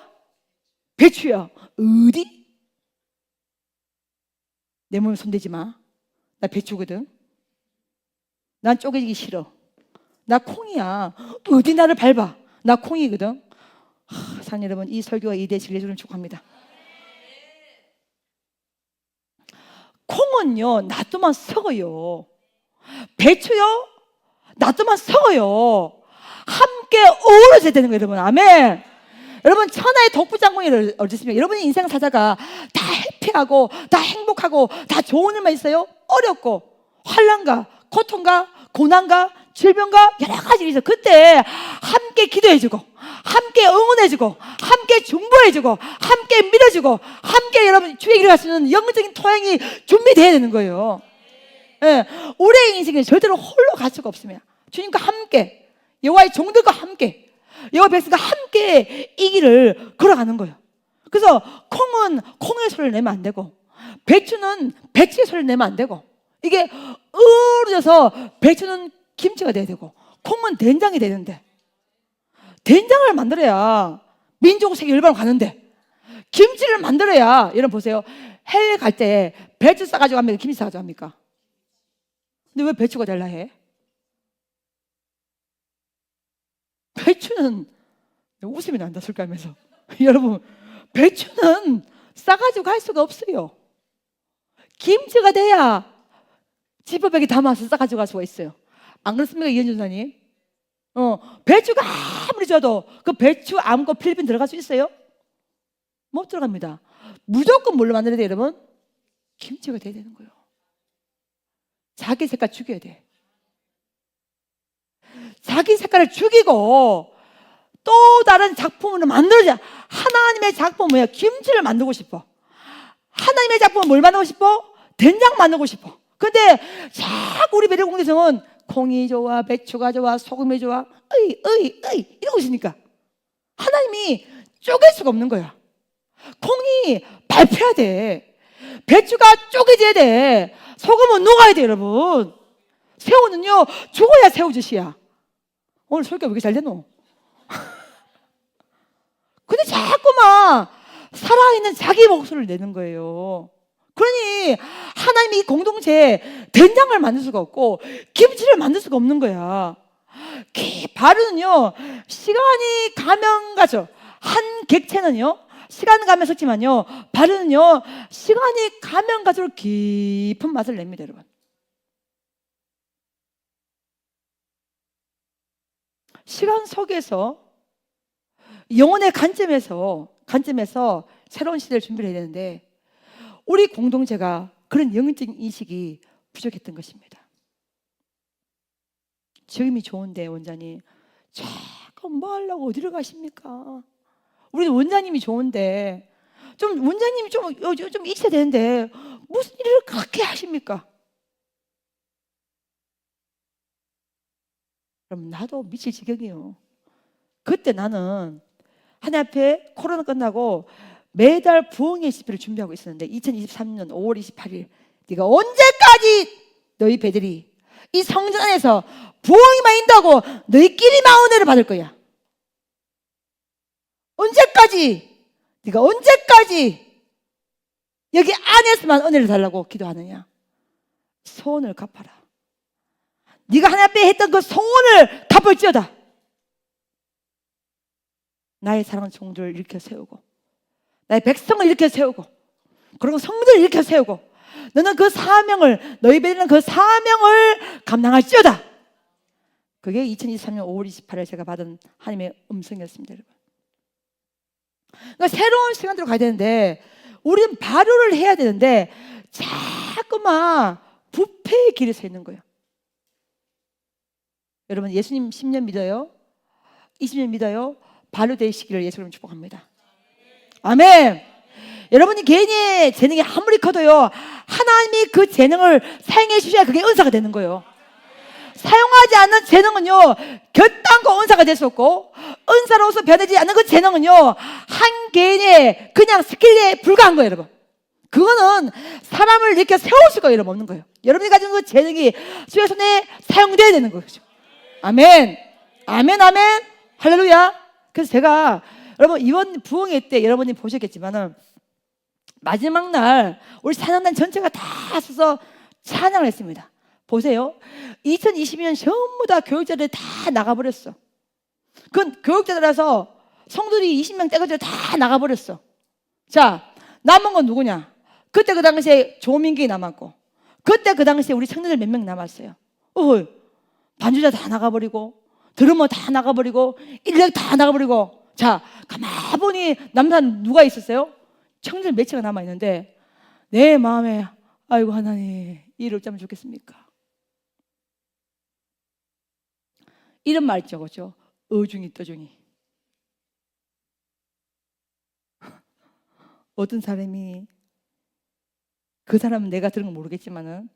Speaker 1: 배추야. 어디? 내 몸에 손대지 마. 나 배추거든. 난 쪼개지기 싫어. 나 콩이야. 어디 나를 밟아. 나 콩이거든. 사랑하는 여러분, 이 설교가 이대실 예수를 축복합니다. 콩은요, 놔두면 썩어요. 배추요, 놔두면 썩어요. 함께 어우러져야 되는 거예요, 여러분. 아멘. 여러분, 천하의 독부장군이 어디십니까? 여러분의 인생 사자가 다 해피하고 다 행복하고 다 좋은 일만 있어요? 어렵고 환난과 고통과 고난과 질병과 여러 가지 일이 있어. 그때 함께 기도해주고 함께 응원해주고 함께 중보해주고 함께 믿어주고 함께 여러분 주의 길을 갈 수 있는 영적인 토양이 준비되어야 되는 거예요. 예, 우리의 인생은 절대로 홀로 갈 수가 없습니다. 주님과 함께, 여호와의 종들과 함께, 여호와 백성과 함께 이 길을 걸어가는 거예요. 그래서 콩은 콩의 소리를 내면 안 되고 배추는 배추의 소리를 내면 안 되고, 이게 어우러져서 배추는 김치가 돼야 되고 콩은 된장이 되는데, 된장을 만들어야 민족 세계 열방을 가는데, 김치를 만들어야, 여러분 보세요, 해외 갈 때 배추 싸가지고 합니까? 김치 싸가지고 합니까? 근데 왜 배추가 달라 해? 배추는, 웃음이 난다 술가면서 여러분, 배추는 싸가지고 갈 수가 없어요. 김치가 돼야 지퍼백에 담아서 싸가지고 갈 수가 있어요. 안 그렇습니까, 이현준 사님? 배추가 아무리 좋아도 그 배추 아무거 필리핀 들어갈 수 있어요? 못 들어갑니다. 무조건 뭘로 만들어야 돼요, 여러분? 김치가 돼야 되는 거예요. 자기 색깔 죽여야 돼. 자기 색깔을 죽이고 또 다른 작품을 만들자. 하나님의 작품은 뭐야? 김치를 만들고 싶어. 하나님의 작품은 뭘 만들고 싶어? 된장 만들고 싶어. 근데 자꾸 우리 베드로 공동체는 콩이 좋아, 배추가 좋아, 소금이 좋아, 이러고 있으니까 하나님이 쪼갤 수가 없는 거야. 콩이 밟혀야 돼. 배추가 쪼개져야 돼. 소금은 녹아야 돼, 여러분. 새우는요, 죽어야 새우젓이야. 오늘 설교 왜 이렇게 잘 되노? 근데 자꾸만 살아있는 자기 목소리를 내는 거예요. 그러니 하나님이 이 공동체에 된장을 만들 수가 없고 김치를 만들 수가 없는 거야. 바로는요, 시간이 가면 가죠. 한 객체는요, 시간 가면 섞지만요, 바로는요, 시간이 가면 갈수록 깊은 맛을 냅니다, 여러분. 시간 속에서 영혼의 관점에서 새로운 시대를 준비를 해야 되는데, 우리 공동체가 그런 영적인 인식이 부족했던 것입니다. 지금이 좋은데 원장님 자꾸 뭐 하려고 어디로 가십니까? 우리 원장님이 좋은데 좀 원장님이 좀 있어야 되는데 무슨 일을 그렇게 하십니까? 그럼 나도 미칠 지경이요. 그때 나는 하나님 앞에 코로나 끝나고 매달 부흥의 집회를 준비하고 있었는데, 2023년 5월 28일 네가 언제까지 너희 배들이 이 성전 안에서 부흥이만 인다고 너희끼리만 은혜를 받을 거야? 언제까지? 네가 언제까지 여기 안에서만 은혜를 달라고 기도하느냐? 소원을 갚아라. 네가 하나님 앞에 했던 그 소원을 갚을지어다. 나의 사랑하는 종들을 일으켜 세우고 나의 백성을 일으켜 세우고 그리고 성들을 일으켜 세우고 너는 그 사명을, 너희 배들은 그 사명을 감당할지어다. 그게 2023년 5월 28일 제가 받은 하나님의 음성이었습니다, 여러분. 그러니까 새로운 시간대로 가야 되는데 우리는 발효를 해야 되는데 자꾸만 부패의 길에 서 있는 거예요. 여러분, 예수님 10년 믿어요? 20년 믿어요? 발효되시기를 예수님 축복합니다. 아멘. 여러분이 개인의 재능이 아무리 커도요, 하나님이 그 재능을 사용해 주셔야 그게 은사가 되는 거예요. 사용하지 않는 재능은요, 곁땅고 은사가 될 수 없고, 은사로서 변하지 않는 그 재능은요, 한 개인의 그냥 스킬에 불과한 거예요, 여러분. 그거는 사람을 이렇게 세울 수가 여러분 없는 거예요. 여러분이 가진 그 재능이 주의 손에 사용돼야 되는 거죠. 아멘. 아멘, 아멘. 할렐루야. 그래서 제가 여러분 이번 부흥회 때 여러분이 보셨겠지만은 마지막 날 우리 찬양단 전체가 다 서서 찬양을 했습니다. 보세요. 2022년 전부 다 교육자들 다 나가버렸어. 그 교육자들라서 성도들이 20명 떼가지고 다 나가버렸어. 자, 남은 건 누구냐? 그때 그 당시에 조민기 남았고, 그때 그 당시에 우리 청년들 몇 명 남았어요. 반주자 다 나가버리고, 드러머 다 나가버리고, 일렉 다 나가버리고. 자, 가만 보니 남산 누가 있었어요? 청년들 몇체가 남아있는데 내 마음에 아이고 하나님 이를 어쩌면 좋겠습니까? 이런 말 있죠, 그렇죠? 어중이 떠중이. 어떤 사람이, 그 사람은 내가 들은 건 모르겠지만은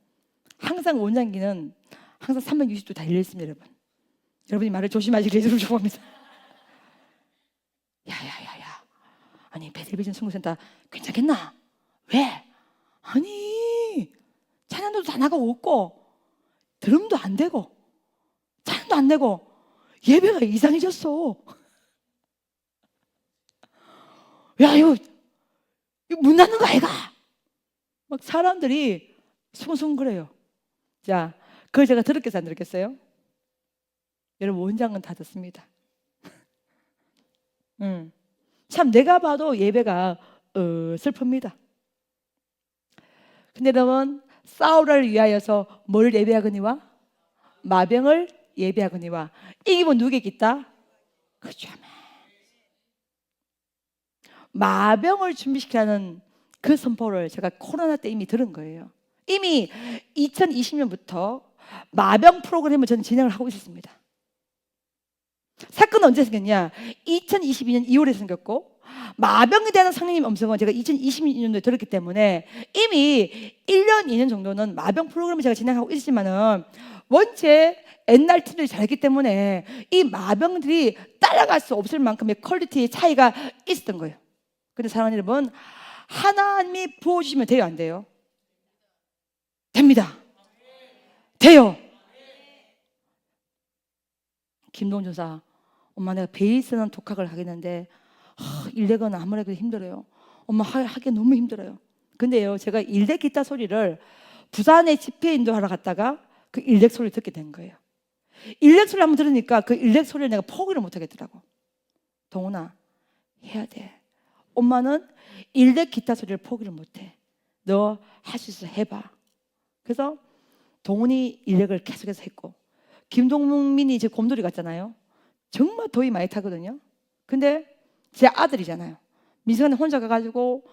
Speaker 1: 항상 원장기는 항상 360도 다 열려있습니다, 여러분. 여러분이 말을 조심하시길 예수를 축복합니다. 야야야야, 아니 베들베진 sungu센터 괜찮겠나? 왜? 아니 찬양도 다 나가고 없고 드럼도 안 되고 찬양도 안 되고 예배가 이상해졌어. 야 이거 문 닫는 거 아이가? 막 사람들이 숭숭 그래요. 자, 그걸 제가 들었겠어요, 안 들었겠어요? 여러분 원장은 다 듣습니다. 참 내가 봐도 예배가 슬픕니다. 근데 여러분, 싸우라를 위하여서 뭘 예배하거니와 마병을 예배하거니와 이 기본 누구에게 있다? 그죠. 마병을 준비시키라는 그 선포를 제가 코로나 때 이미 들은 거예요. 이미 2020년부터 마병 프로그램을 저는 진행을 하고 있었습니다. 사건은 언제 생겼냐? 2022년 2월에 생겼고 마병에 대한 성령님 음성은 제가 2022년도에 들었기 때문에 이미 1년, 2년 정도는 마병 프로그램을 제가 진행하고 있지만은 원체 옛날 팀들이 잘했기 때문에 이 마병들이 따라갈 수 없을 만큼의 퀄리티의 차이가 있었던 거예요. 근데 사랑하는 여러분, 하나님이 부어주시면 돼요, 안 돼요? 됩니다. 돼요. 김동준 사, 엄마 내가 베이스는 독학을 하겠는데 일렉은 아무래도 힘들어요. 엄마 하기 너무 힘들어요. 근데요, 제가 일렉 기타 소리를 부산에 집회 인도하러 갔다가 그 일렉 소리를 듣게 된 거예요. 일렉 소리 한번 들으니까 그 일렉 소리를 내가 포기를 못 하겠더라고. 동훈아, 해야 돼. 엄마는 일렉 기타 소리를 포기를 못 해. 너 할 수 있어, 해봐. 그래서 동훈이 일렉을 계속해서 했고, 김동민이 제 곰돌이 같잖아요. 정말 더위 많이 타거든요. 근데 제 아들이잖아요. 민수는 혼자 가가지고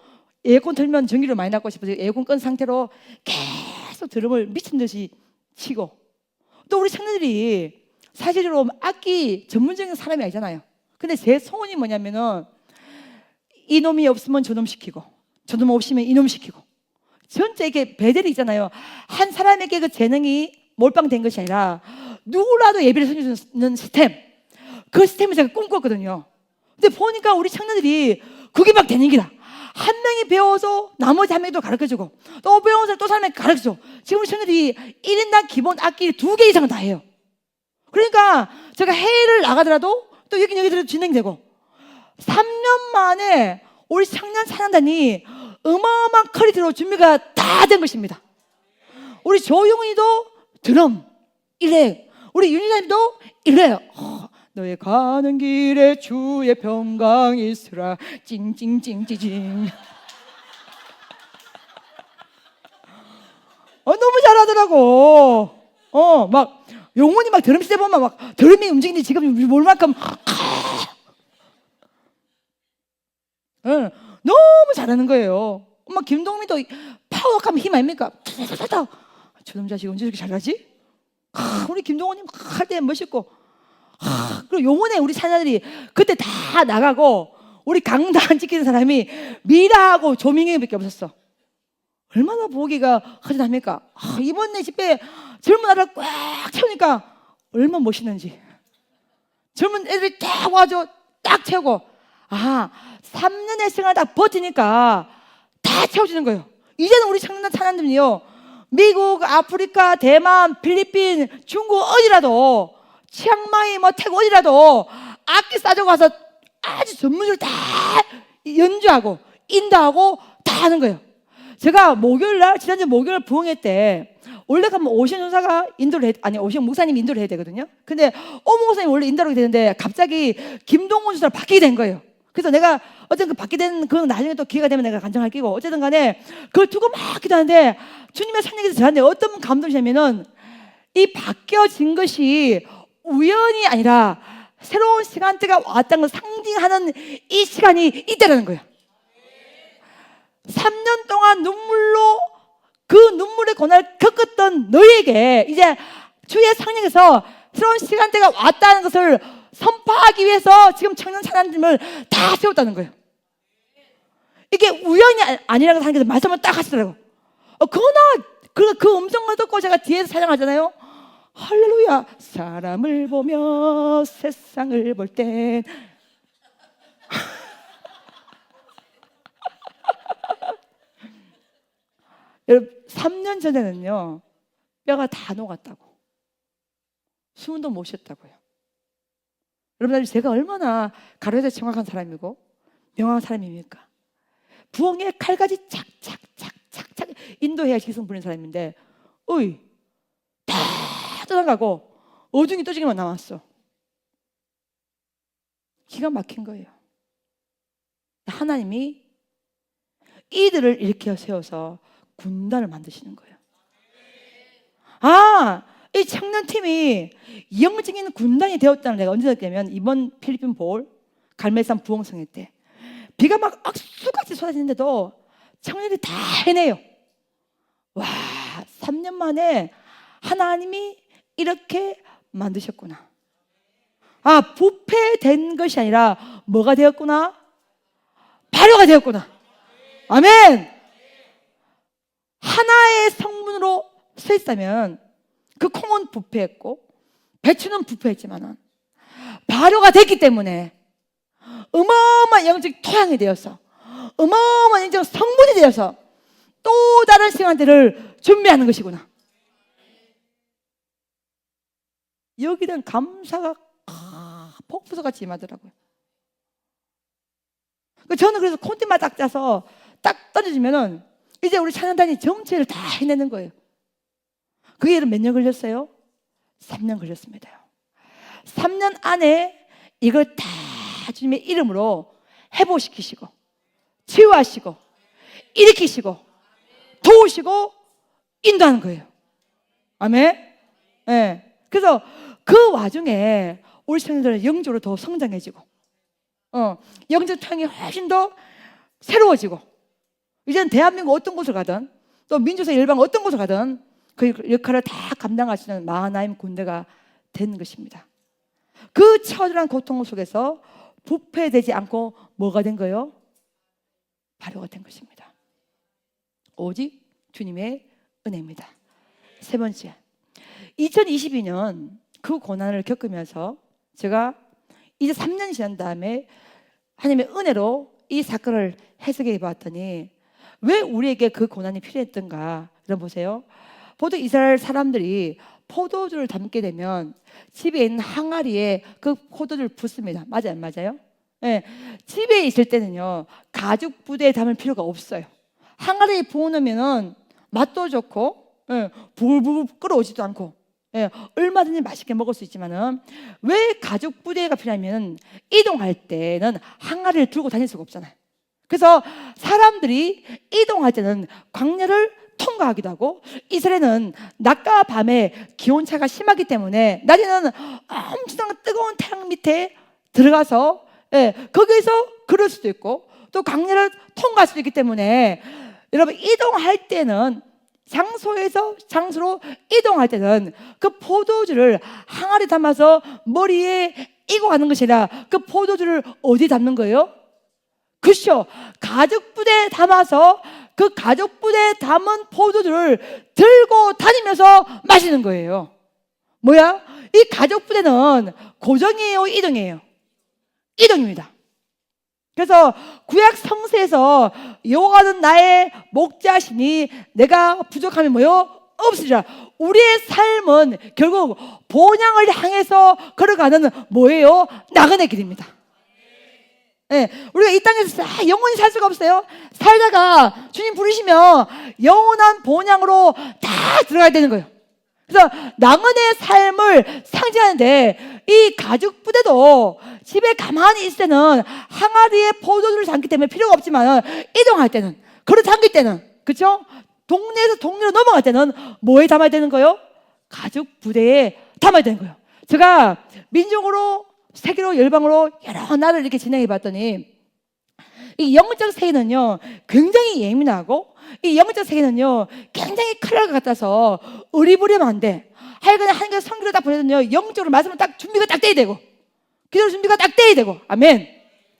Speaker 1: 에어컨 틀면 전기를 많이 낳고 싶어서 에어컨 끈 상태로 계속 드럼을 미친 듯이 치고, 또 우리 청년들이 사실로 악기 전문적인 사람이 아니잖아요. 근데 제 소원이 뭐냐면은 이놈이 없으면 저놈 시키고 저놈 없으면 이놈 시키고, 전체 이렇게 배들이 있잖아요. 한 사람에게 그 재능이 몰빵된 것이 아니라 누구라도 예배를 섬기는 시스템, 그 시스템을 제가 꿈꿨거든요. 근데 보니까 우리 청년들이 그게 막 되는 기라. 한 명이 배워서 나머지 한 명이 또 가르쳐주고, 또 배워서 또 사람에게 가르쳐주고. 지금 우리 청년들이 1인당 기본 악기 2개 이상은 다 해요. 그러니까 제가 해외를 나가더라도 또 여기들도 진행되고, 3년 만에 우리 청년 찬양단이 어마어마한 퀄리티로 준비가 다 된 것입니다. 우리 조용이도 드럼, 일렉, 우리 윤희자님도 일렉. 너의 가는 길에 주의 평강이 있으라 찡찡찡찡찡. 너무 잘하더라고. 막 영혼이 막 드럼 시대 보면 막 드럼이 움직이는데 지금 뭘만큼 응, 너무 잘하는 거예요. 엄마 김동민도 파워감 힘 아닙니까? 저놈 자식 언제 저렇게 잘하지? 우리 김동호님 할 때 멋있고 그리고 영혼의 우리 찬양들이 그때 다 나가고 우리 강단 지키는 사람이 미라하고 조민경밖에 없었어. 얼마나 보기가 허전합니까? 이번 내 집회 젊은 아이를 꽉 채우니까 얼마나 멋있는지. 젊은 애들이 딱 와줘 딱 채우고 3년의 생활 딱 버티니까 다 채워주는 거예요. 이제는 우리 청년 찬양들이요 미국, 아프리카, 대만, 필리핀, 중국 어디라도 치앙마이 뭐 태국 어디라도 악기 싸주고 가서 아주 전문적으로 다 연주하고 인도하고 다 하는 거예요. 제가 목요일날 지난주 목요일 부흥회 때 원래 가면 오시영 전사가 인도를 오시영 목사님이 인도를 해야 되거든요. 근데 오모 목사님이 원래 인도를 하게 되는데 갑자기 김동훈 전사로 바뀌게 된 거예요. 그래서 내가 어쨌든 그 받게 된 그건 나중에 또 기회가 되면 내가 간증할 끼고 어쨌든 간에 그걸 두고 막 기도하는데 주님의 선생님께서 저한테 어떤 감동이냐면은 이 바뀌어진 것이 우연이 아니라 새로운 시간대가 왔다는 걸 상징하는 이 시간이 있다는 거예요. 3년 동안 눈물로 그 눈물의 고난을 겪었던 너에게 이제 주의 성령에서 새로운 시간대가 왔다는 것을 선포하기 위해서 지금 청년 찬양팀을 다 세웠다는 거예요. 이게 우연이 아니라고 하나님께서 말씀을 딱 하시더라고요. 그러나 그 음성을 듣고 제가 뒤에서 찬양하잖아요. 할렐루야. 사람을 보며 세상을 볼 땐 여러분 3년 전에는요 뼈가 다 녹았다고 숨도 못 쉬었다고요. 여러분 제가 얼마나 가로에서 정확한 사람이고 명확한 사람입니까? 부엉이에 칼까지 착착착착착 인도해야 기승 부리는 사람인데 다 떠나가고 어중이 떠중이만 남았어. 기가 막힌 거예요. 하나님이 이들을 일으켜 세워서 군단을 만드시는 거예요. 이 청년팀이 영적인 군단이 되었다는 내가 언제 느꼈냐면 이번 필리핀 볼 갈매산 부흥성회 때 비가 막 악수같이 쏟아지는데도 청년들이 다 해내요. 와, 3년 만에 하나님이 이렇게 만드셨구나. 부패된 것이 아니라 뭐가 되었구나? 발효가 되었구나. 아멘. 하나의 성분으로 서 있다면 그 콩은 부패했고 배추는 부패했지만은 발효가 됐기 때문에 어마어마한 영적 토양이 되어서 어마어마한 영적 성분이 되어서 또 다른 시간대를 준비하는 것이구나. 여기에 대한 감사가 폭포수같이 임하더라고요. 저는 그래서 콘티만 딱 짜서 딱 던져주면은 이제 우리 찬양단이 전체를 다 해내는 거예요. 그게 몇 년 걸렸어요? 3년 걸렸습니다. 3년 안에 이걸 다 주님의 이름으로 회복시키시고 치유하시고 일으키시고 도우시고 인도하는 거예요. 아멘. 네. 그래서 그 와중에 우리 청년들은 영적으로 더 성장해지고 영적 토양이 훨씬 더 새로워지고 이제는 대한민국 어떤 곳을 가든 또 민주사 열방 어떤 곳을 가든 그 역할을 다 감당할 수 있는 마하나임 군대가 된 것입니다. 그 처절한 고통 속에서 부패되지 않고 뭐가 된 거예요? 발효가 된 것입니다. 오직 주님의 은혜입니다. 세 번째, 2022년 그 고난을 겪으면서 제가 이제 3년이 지난 다음에 하나님의 은혜로 이 사건을 해석해 봤더니 왜 우리에게 그 고난이 필요했던가? 여러분 보세요. 보통 이스라엘 사람들이 포도주를 담게 되면 집에 있는 항아리에 그 포도주를 붓습니다. 맞아요? 안 맞아요? 네. 집에 있을 때는요 가죽 부대에 담을 필요가 없어요. 항아리에 부어놓으면 맛도 좋고 불불 끓어오지도 않고 얼마든지 맛있게 먹을 수 있지만은 왜 가죽 부대가 필요하면 이동할 때는 항아리를 들고 다닐 수가 없잖아요. 그래서 사람들이 이동할 때는 광야를 통과하기도 하고, 이스라엘은 낮과 밤의 기온차가 심하기 때문에 낮에는 엄청 뜨거운 태양 밑에 들어가서 거기에서 그럴 수도 있고, 또 강렬을 통과할 수도 있기 때문에 여러분, 이동할 때는 장소에서 장소로 이동할 때는 그 포도주를 항아리 담아서 머리에 이고 가는 것이 아니라 그 포도주를 어디 담는 거예요? 그렇죠. 가죽부대에 담아서 그 가죽부대에 담은 포도주를 들고 다니면서 마시는 거예요. 뭐야? 이 가죽부대는 고정이에요, 이동이에요? 이동입니다. 그래서 구약 성서에서 여호와는 나의 목자시니 내가 부족함이 뭐요? 없으리라. 우리의 삶은 결국 본향을 향해서 걸어가는 뭐예요? 나그네 길입니다. 우리가 이 땅에서 영원히 살 수가 없어요. 살다가 주님 부르시면 영원한 본향으로 다 들어가야 되는 거예요. 그래서 나그네의 삶을 상징하는데, 이 가죽 부대도 집에 가만히 있을 때는 항아리에 포도주를 담기 때문에 필요가 없지만, 이동할 때는, 걸어 당길 때는, 그렇죠? 동네에서 동네로 넘어갈 때는 뭐에 담아야 되는 거예요? 가죽 부대에 담아야 되는 거예요. 제가 민족으로, 세계로, 열방으로 여러 나라를 이렇게 진행해 봤더니, 이 영적 세계는요 굉장히 예민하고, 이 영적 세계는요 굉장히 칼날 같아서 의리부리하면 안 돼. 하여간 하나님께 성기를 딱 보내면요 영적으로 말씀을 딱 준비가 딱 돼야 되고, 기도 준비가 딱 돼야 되고. 아멘.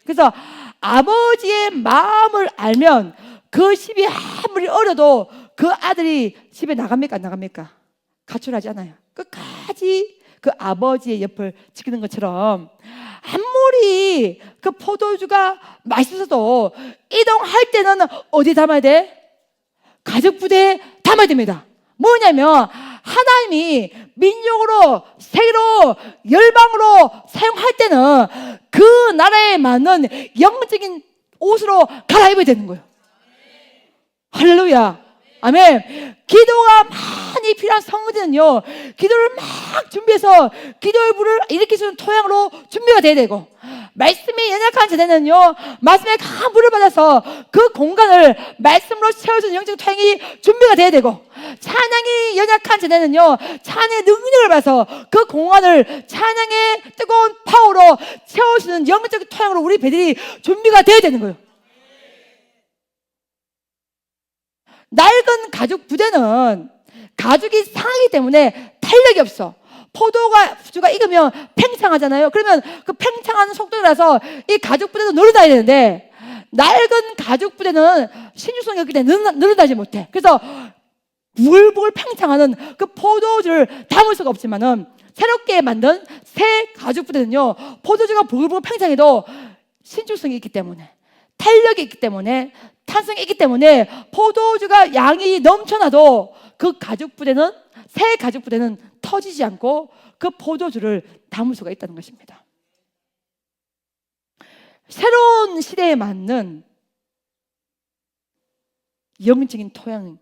Speaker 1: 그래서 아버지의 마음을 알면 그 집이 아무리 어려도 그 아들이 집에 나갑니까, 안 나갑니까? 가출하지 않아요. 끝까지 그 아버지의 옆을 지키는 것처럼, 아무리 그 포도주가 맛있어도 이동할 때는 어디 담아야 돼? 가죽 부대에 담아야 됩니다. 뭐냐면 하나님이 민족으로, 세계로, 열방으로 사용할 때는 그 나라에 맞는 영적인 옷으로 갈아입어야 되는 거예요. 할렐루야. 아멘. 기도가 많이 필요한 성도는요 기도를 막 준비해서 기도의 불을 일으키는 토양으로 준비가 돼야 되고, 말씀이 연약한 자들은요 말씀에 강한 불을 받아서 그 공간을 말씀으로 채워주는 영적 토양이 준비가 돼야 되고, 찬양이 연약한 자들은요 찬양의 능력을 받아서 그 공간을 찬양의 뜨거운 파워로 채워주는 영적 토양으로 우리 배들이 준비가 돼야 되는 거예요. 낡은 가죽 부대는 가죽이 상하기 때문에 탄력이 없어. 포도주가 익으면 팽창하잖아요. 그러면 그 팽창하는 속도라서 이 가죽 부대도 늘어나야 되는데, 낡은 가죽 부대는 신축성이 없기 때문에 늘어나지 못해. 그래서 부글부글 팽창하는 그 포도주를 담을 수가 없지만은, 새롭게 만든 새 가죽 부대는요 포도주가 부글부글 팽창해도 신축성이 있기 때문에, 탄력이 있기 때문에, 탄성이 있기 때문에 포도주가 양이 넘쳐나도 그 가죽 부대는, 새 가죽 부대는 터지지 않고 그 포도주를 담을 수가 있다는 것입니다. 새로운 시대에 맞는 영적인 토양,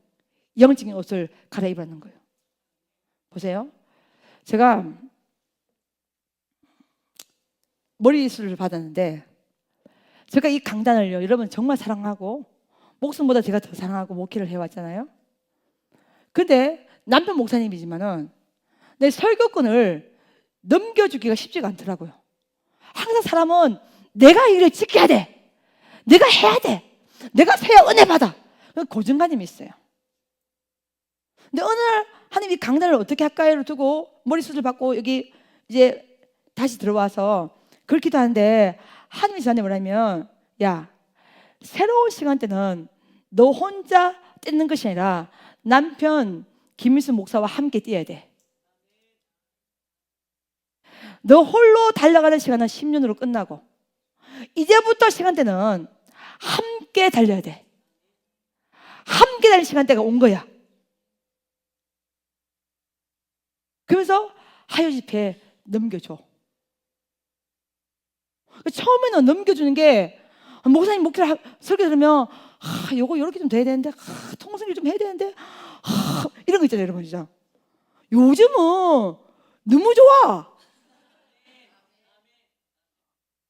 Speaker 1: 영적인 옷을 갈아입는 거예요. 보세요. 제가 머리수를 받았는데, 제가 이 강단을요 여러분 정말 사랑하고 목숨보다 제가 더 사랑하고 목회를 해왔잖아요. 근데 남편 목사님이지만은 내 설교권을 넘겨주기가 쉽지가 않더라고요. 항상 사람은 내가 일을 지켜야 돼, 내가 해야 돼, 내가 세야 은혜 받아, 고정관념이 있어요. 근데 어느 날 하나님이 강단을 어떻게 할까요를 두고 머리숱을 받고 여기 이제 다시 들어와서 그걸 기도하는데, 하나님이 저한테 뭐라면, 야, 새로운 시간대는 너 혼자 뛰는 것이 아니라 남편 김일수 목사와 함께 뛰어야 돼. 너 홀로 달려가는 시간은 10년으로 끝나고, 이제부터 시간대는 함께 달려야 돼. 함께 달리는 시간대가 온 거야. 그러면서 하요 집회 넘겨줘. 처음에는 넘겨주는 게, 목사님 목회를 설교 들으면 요거 이렇게 좀 돼야 되는데, 통성질 좀 해야 되는데, 이런 거 있잖아요 여러분. 진짜 요즘은 너무 좋아.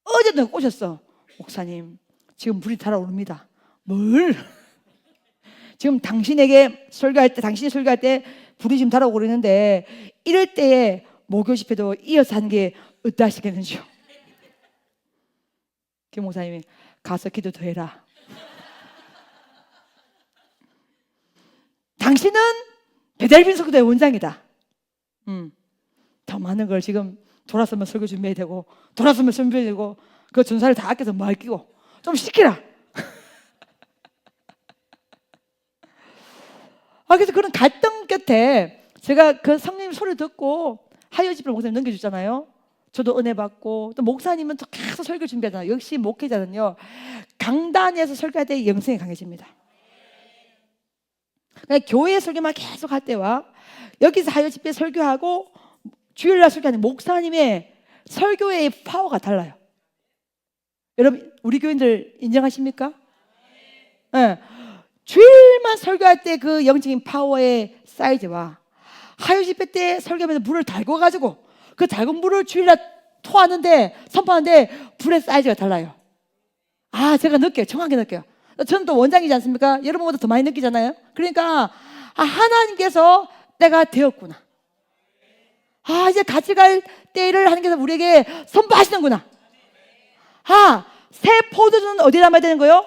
Speaker 1: 어제도 꼬셨어. 목사님 지금 불이 달아오릅니다. 뭘? 지금 당신에게 설교할 때, 당신이 설교할 때 불이 지금 달아오고 그러는데 이럴 때에 모교 집회도 이어서 하는 게 어떠하시겠는지요? 김 목사님이 가서 기도 더 해라. 당신은 베델빈 석교의 원장이다. 더 많은 걸 지금 돌아서면 설교 준비해야 되고 돌아서면 준비해야 되고 그 전사를 다 아껴서 뭐 할끼고 좀 시키라. 그래서 그런 갈등 끝에 제가 그 성님 소리 듣고 하여 집회를 목사님 넘겨주잖아요. 저도 은혜 받고 또 목사님은 또 계속 설교 준비하잖아요. 역시 목회자는요 강단에서 설교할 때 영성이 강해집니다. 그러니까 교회 설교만 계속 할 때와 여기서 하여 집회 설교하고 주일날 설교하는 목사님의 설교의 파워가 달라요. 여러분 우리 교인들 인정하십니까? 네. 주일만 설교할 때 그 영적인 파워의 사이즈와 하여 집회 때 설교하면서 물을 달궈 가지고 그 달군 물을 주일날 토하는데 선포하는데 불의 사이즈가 달라요. 제가 느껴요. 정확히 느껴요. 저는 또 원장이지 않습니까? 여러분보다 더 많이 느끼잖아요. 그러니까 하나님께서 때가 되었구나. 이제 같이 갈 때를 하나님께서 우리에게 선포하시는구나. 새 포도주는 어디에 담아야 되는 거예요?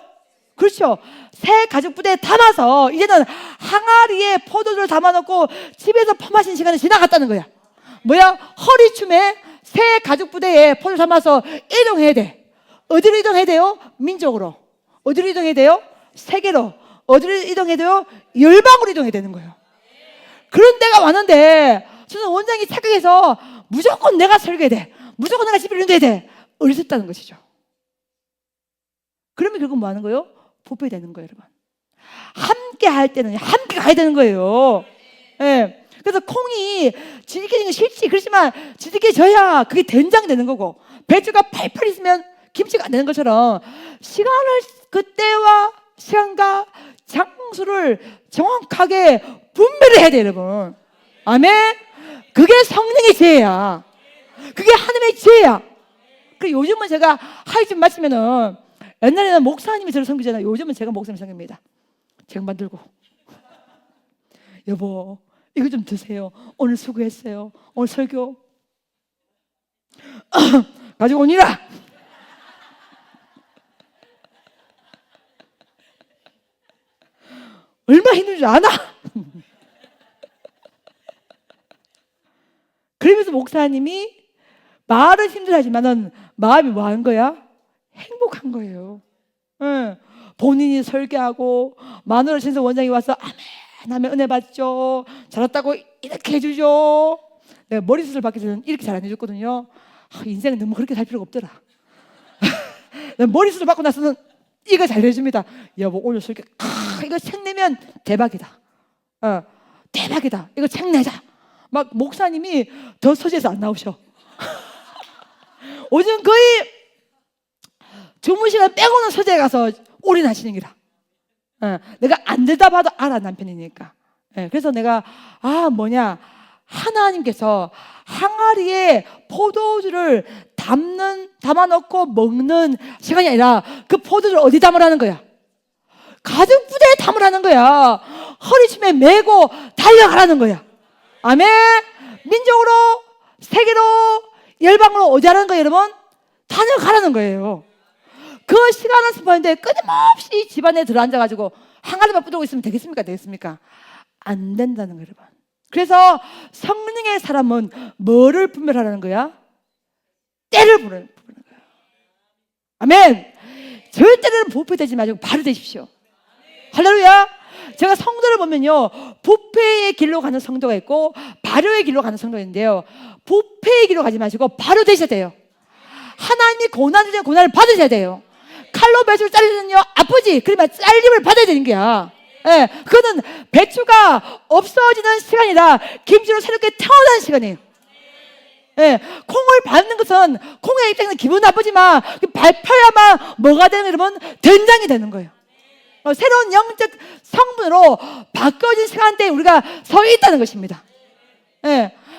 Speaker 1: 그렇죠. 새 가죽 부대에 담아서 이제는 항아리에 포도주를 담아놓고 집에서 퍼마시는 시간이 지나갔다는 거야. 뭐야? 허리춤에 새 가죽 부대에 포도를 담아서 이동해야 돼. 어디로 이동해야 돼요? 민족으로. 어디로 이동해야 돼요? 세계로. 어디로 이동해야 돼요? 열방으로 이동해야 되는 거예요. 그런 때가 왔는데 저는 원장이 착각해서 무조건 내가 설교해야 돼. 무조건 내가 집회를 인도해야 돼. 어리석다는 것이죠. 그러면 결국 뭐 하는 거예요? 부패되는 거예요, 여러분. 함께 할 때는 함께 가야 되는 거예요. 네. 그래서 콩이 지지켜지는 게 싫지. 그렇지만 지지켜져야 그게 된장 되는 거고 배추가 팔팔 있으면 김치가 안 되는 것처럼 시간을 그때와 시간과 장소를 정확하게 분별을 해야 돼요, 여러분. 아멘. 그게 성령의 지혜야. 그게 하나님의 지혜야. 그리고 요즘은 제가 하이집 마치면은 옛날에는 목사님이 저를 섬기잖아요. 요즘은 제가 목사님 섬깁니다. 쟁반 들고 여보 이거 좀 드세요. 오늘 수고했어요. 오늘 설교 가지고 오니라. 얼마나 힘든 줄 아나? 그러면서 목사님이 말은 힘들하지만은 마음이 뭐 하는 거야? 행복한 거예요. 응. 본인이 설교하고 마누라 신서 원장이 와서 아멘 하면 은혜 받죠. 잘했다고 이렇게 해주죠. 내가 머리숱을 받기 전에 이렇게 잘 안 해줬거든요. 인생은 너무 그렇게 살 필요가 없더라. 머리숱을 받고 나서는 이거 잘 해줍니다. 여보 오늘 설교 이거 책 내면 대박이다. 대박이다. 이거 책 내자. 막 목사님이 더 서재에서 안 나오셔. 요즘 거의 주무 시간 빼고는 서재에 가서 올인하시는 기라. 내가 안 되다 봐도 알아 남편이니까. 그래서 내가 하나님께서 항아리에 포도주를 담아놓고 먹는 시간이 아니라 그 포도주를 어디 담으라는 거야? 가죽 부대에 담으라는 거야. 허리춤에 메고 달려가라는 거야. 아멘. 민족으로 세계로 열방으로 어디 하라는 거예요, 여러분? 다녀가라는 거예요. 그 시간을 스포하는데 끊임없이 집안에 들어앉아가지고 항아리만 뿌리고 있으면 되겠습니까? 되겠습니까? 안 된다는 거예요, 여러분. 그래서 성령의 사람은 뭐를 분별하라는 거야? 때를 부르는 거야. 아멘. 절대로 부패되지 마시고 바로 되십시오. 할렐루야. 제가 성도를 보면요 부패의 길로 가는 성도가 있고 발효의 길로 가는 성도가 있는데요 부패의 길로 가지 마시고 바로 되셔야 돼요. 하나님이 고난을 주시면 고난을 받으셔야 돼요. 칼로 배추를 자르면요 아프지. 그러면 잘림을 받아야 되는 거야. 그거는 배추가 없어지는 시간이라 김치로 새롭게 태어나는 시간이에요. 콩을 밟는 것은 콩의 입장에서 기분 나쁘지만 밟혀야만 뭐가 되는 여러분 된장이 되는 거예요. 새로운 영적 성분으로 바꿔진 시간대에 우리가 서 있다는 것입니다.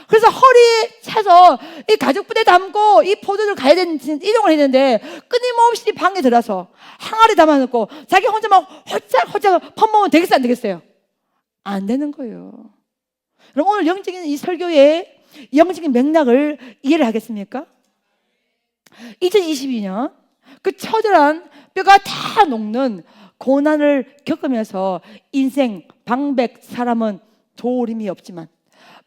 Speaker 1: 그래서 허리에 차서 이 가죽부대 담고 이 포도를 가야 되는 이동을 했는데 끊임없이 방에 들어서 항아리 담아놓고 자기 혼자 막 홀짝홀짝 퍼먹으면 되겠어요, 안 되겠어요? 안 되는 거예요. 그럼 오늘 영적인 이 설교의 영적인 맥락을 이해를 하겠습니까? 2022년 그 처절한 뼈가 다 녹는 고난을 겪으면서 인생 방백 사람은 도림이 없지만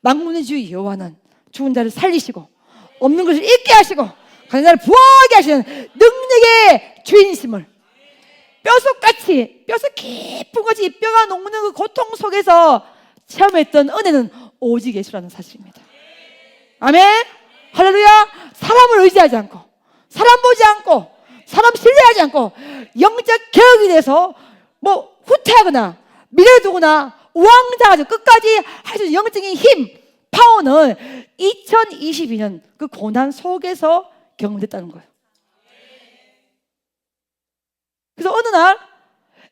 Speaker 1: 만군의 주 여호와는 죽은 자를 살리시고 없는 것을 있게 하시고 가진 자를 부하게 하시는 능력의 주인이심을 뼈속같이 뼈속 깊은 것이 뼈가 녹는 그 고통 속에서 체험했던 은혜는 오직 예수라는 사실입니다. 아멘. 할렐루야. 사람을 의지하지 않고 사람 보지 않고 사람 신뢰하지 않고 영적 개혁이 돼서 뭐 후퇴하거나 미래를 두거나 우왕좌왕 끝까지 할 수 있는 영적인 힘, 파워는 2022년 그 고난 속에서 경험됐다는 거예요. 그래서 어느 날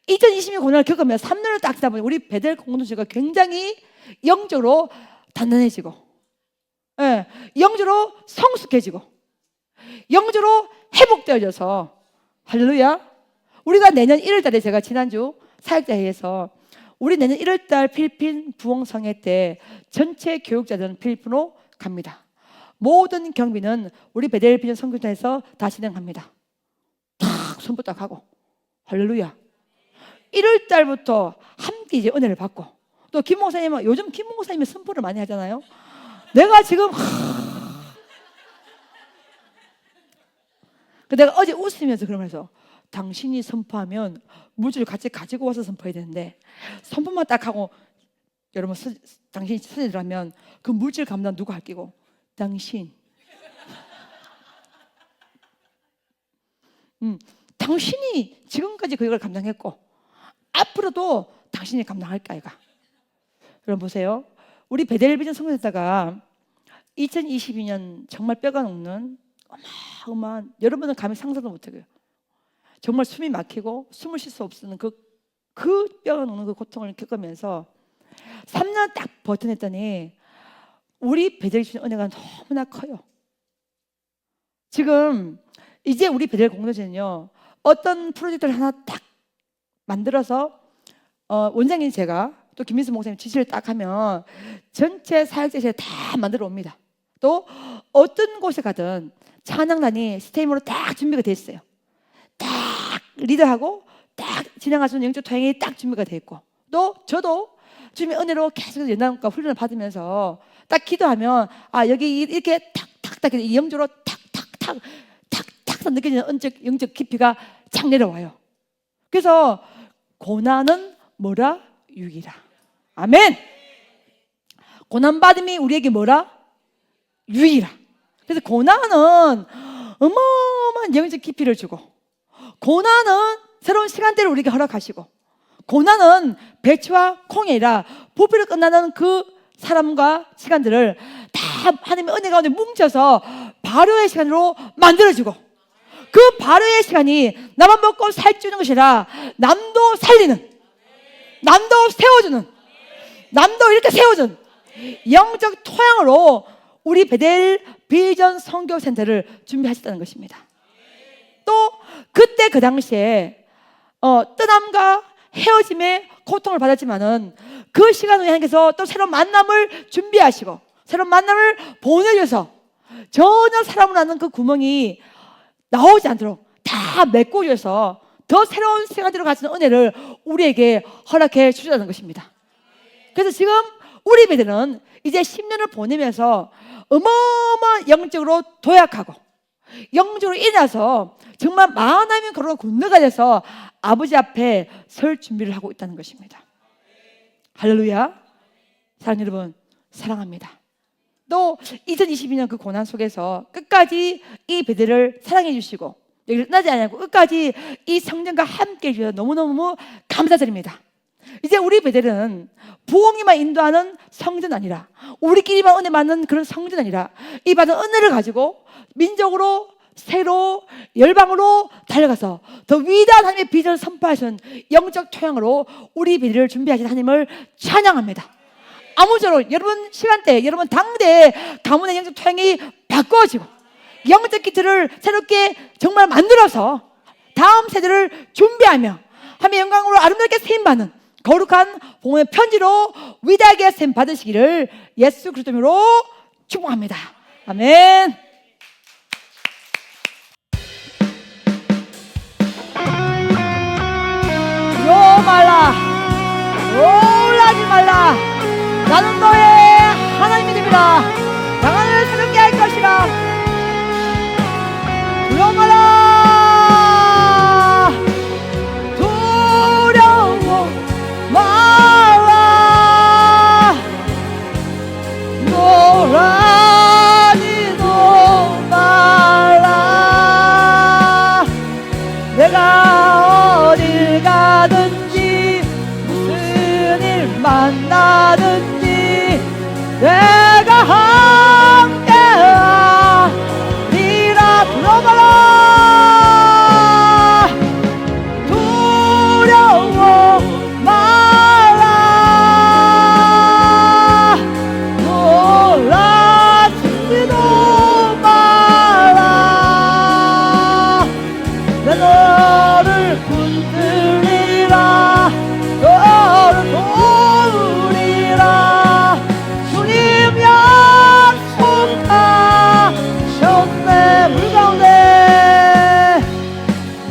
Speaker 1: 2022년 고난을 겪으며 3년을 딱 지나 보니 우리 베델 공동체가 굉장히 영적으로 단단해지고, 예, 영적으로 성숙해지고, 영적으로 회복되어져서, 할렐루야. 우리가 내년 1월달에 제가 지난주 사역자회에서 우리 내년 1월달 필리핀 부흥성회 때 전체 교육자들은 필리핀으로 갑니다. 모든 경비는 우리 베델 비전 선교단에서 다 진행합니다. 탁 손부 딱 하고, 할렐루야. 1월달부터 함께 이제 은혜를 받고, 또 김 목사님은 요즘 김 목사님이 선포를 많이 하잖아요. 내가 지금 내가 어제 웃으면서 그러면서 당신이 선포하면 물질을 같이 가지고 와서 선포해야 되는데 선포만 딱 하고 여러분 당신이 선에 들어가면 그 물질 감당 누가 할 끼고 당신 당신이 지금까지 그걸 감당했고 앞으로도 당신이 감당할까 이가. 여러분 보세요. 우리 베델 비전 성교사가 2022년 정말 뼈가 녹는 어마어마한, 여러분은 감히 상상도 못해요. 정말 숨이 막히고 숨을 쉴 수 없는 그 뼈가 녹는 그 고통을 겪으면서 3년 딱 버텨냈더니 우리 베델 주신 은혜가 너무나 커요. 지금 이제 우리 베델 공동체는요 어떤 프로젝트를 하나 딱 만들어서 원장님 제가 또 김민수 목사님 지시를 딱 하면 전체 사역자실에 다 만들어 옵니다. 또 어떤 곳에 가든 찬양단이 스테임으로 딱 준비가 돼 있어요. 딱 리더하고 딱 진행할 수 있는 영적 토양이 딱 준비가 돼 있고, 또 저도 주님의 은혜로 계속 연단과 훈련을 받으면서 딱 기도하면 아 여기 이렇게 탁탁탁 영적으로 탁탁탁 느껴지는 영적 깊이가 착 내려와요. 그래서 고난은 뭐라? 유익이라. 아멘. 고난받음이 우리에게 뭐라? 유익이라. 그래서 고난은 어마어마한 영적 깊이를 주고, 고난은 새로운 시간대를 우리에게 허락하시고, 고난은 배추와 콩이 아니라 부피로 끝나는 그 사람과 시간들을 다 하나님의 은혜 가운데 뭉쳐서 발효의 시간으로 만들어주고, 그 발효의 시간이 나만 먹고 살찌는 것이 아니라 남도 살리는, 남도 세워주는, 남도 이렇게 세워준 영적 토양으로 우리 베델 비전 선교센터를 준비하셨다는 것입니다. 또 그때 그 당시에 떠남과 헤어짐의 고통을 받았지만은 그 시간을 향해서 또 새로운 만남을 준비하시고 새로운 만남을 보내줘서 전혀 사람을 낳는 그 구멍이 나오지 않도록 다 메꿔줘서 더 새로운 시간대로 가시는 은혜를 우리에게 허락해 주셨다는 것입니다. 그래서 지금 우리 베델은 이제 10년을 보내면서 어마어마한 영적으로 도약하고 영적으로 일어나서 정말 만하면 걸어 군대가 돼서 아버지 앞에 설 준비를 하고 있다는 것입니다. 할렐루야. 사랑하는 여러분, 사랑합니다. 또 2022년 그 고난 속에서 끝까지 이 베델을 사랑해 주시고 여기 끝나지 않고 끝까지 이 성전과 함께 해주셔서 너무너무 감사드립니다. 이제 우리 베델은 부흥이만 인도하는 성전 아니라 우리끼리만 은혜 받는 그런 성전 아니라 이 받은 은혜를 가지고 민족으로 새로 열방으로 달려가서 더 위대한 하나님의 비전을 선포하시는 영적 토양으로 우리 베델을 준비하신 하나님을 찬양합니다. 아무쪼록 여러분 시간대에, 여러분 당대에 가문의 영적 토양이 바꿔지고 영적 기틀을 새롭게 정말 만들어서 다음 세대를 준비하며 하나님의 영광으로 아름답게 쓰임받는 거룩한 복음의 편지로 위대하게 쓰임 받으시기를 예수 그리스도 이름으로 축복합니다. 아멘. 말라, 놀라지 말라. 나는 너의 하나님이 됩니다. 장안을 새롭게 할 것이라. 두려워 말라. 두려워 말라. 놀라지도 말라. 내가 어딜 가든지 무슨 일 만나든지 내가 함께하리라. 들어봐라. 두려워 말라. 놀라지도 말라. 내 너를 붙들리라. 너를 도우리라. 주님 약속하셨네.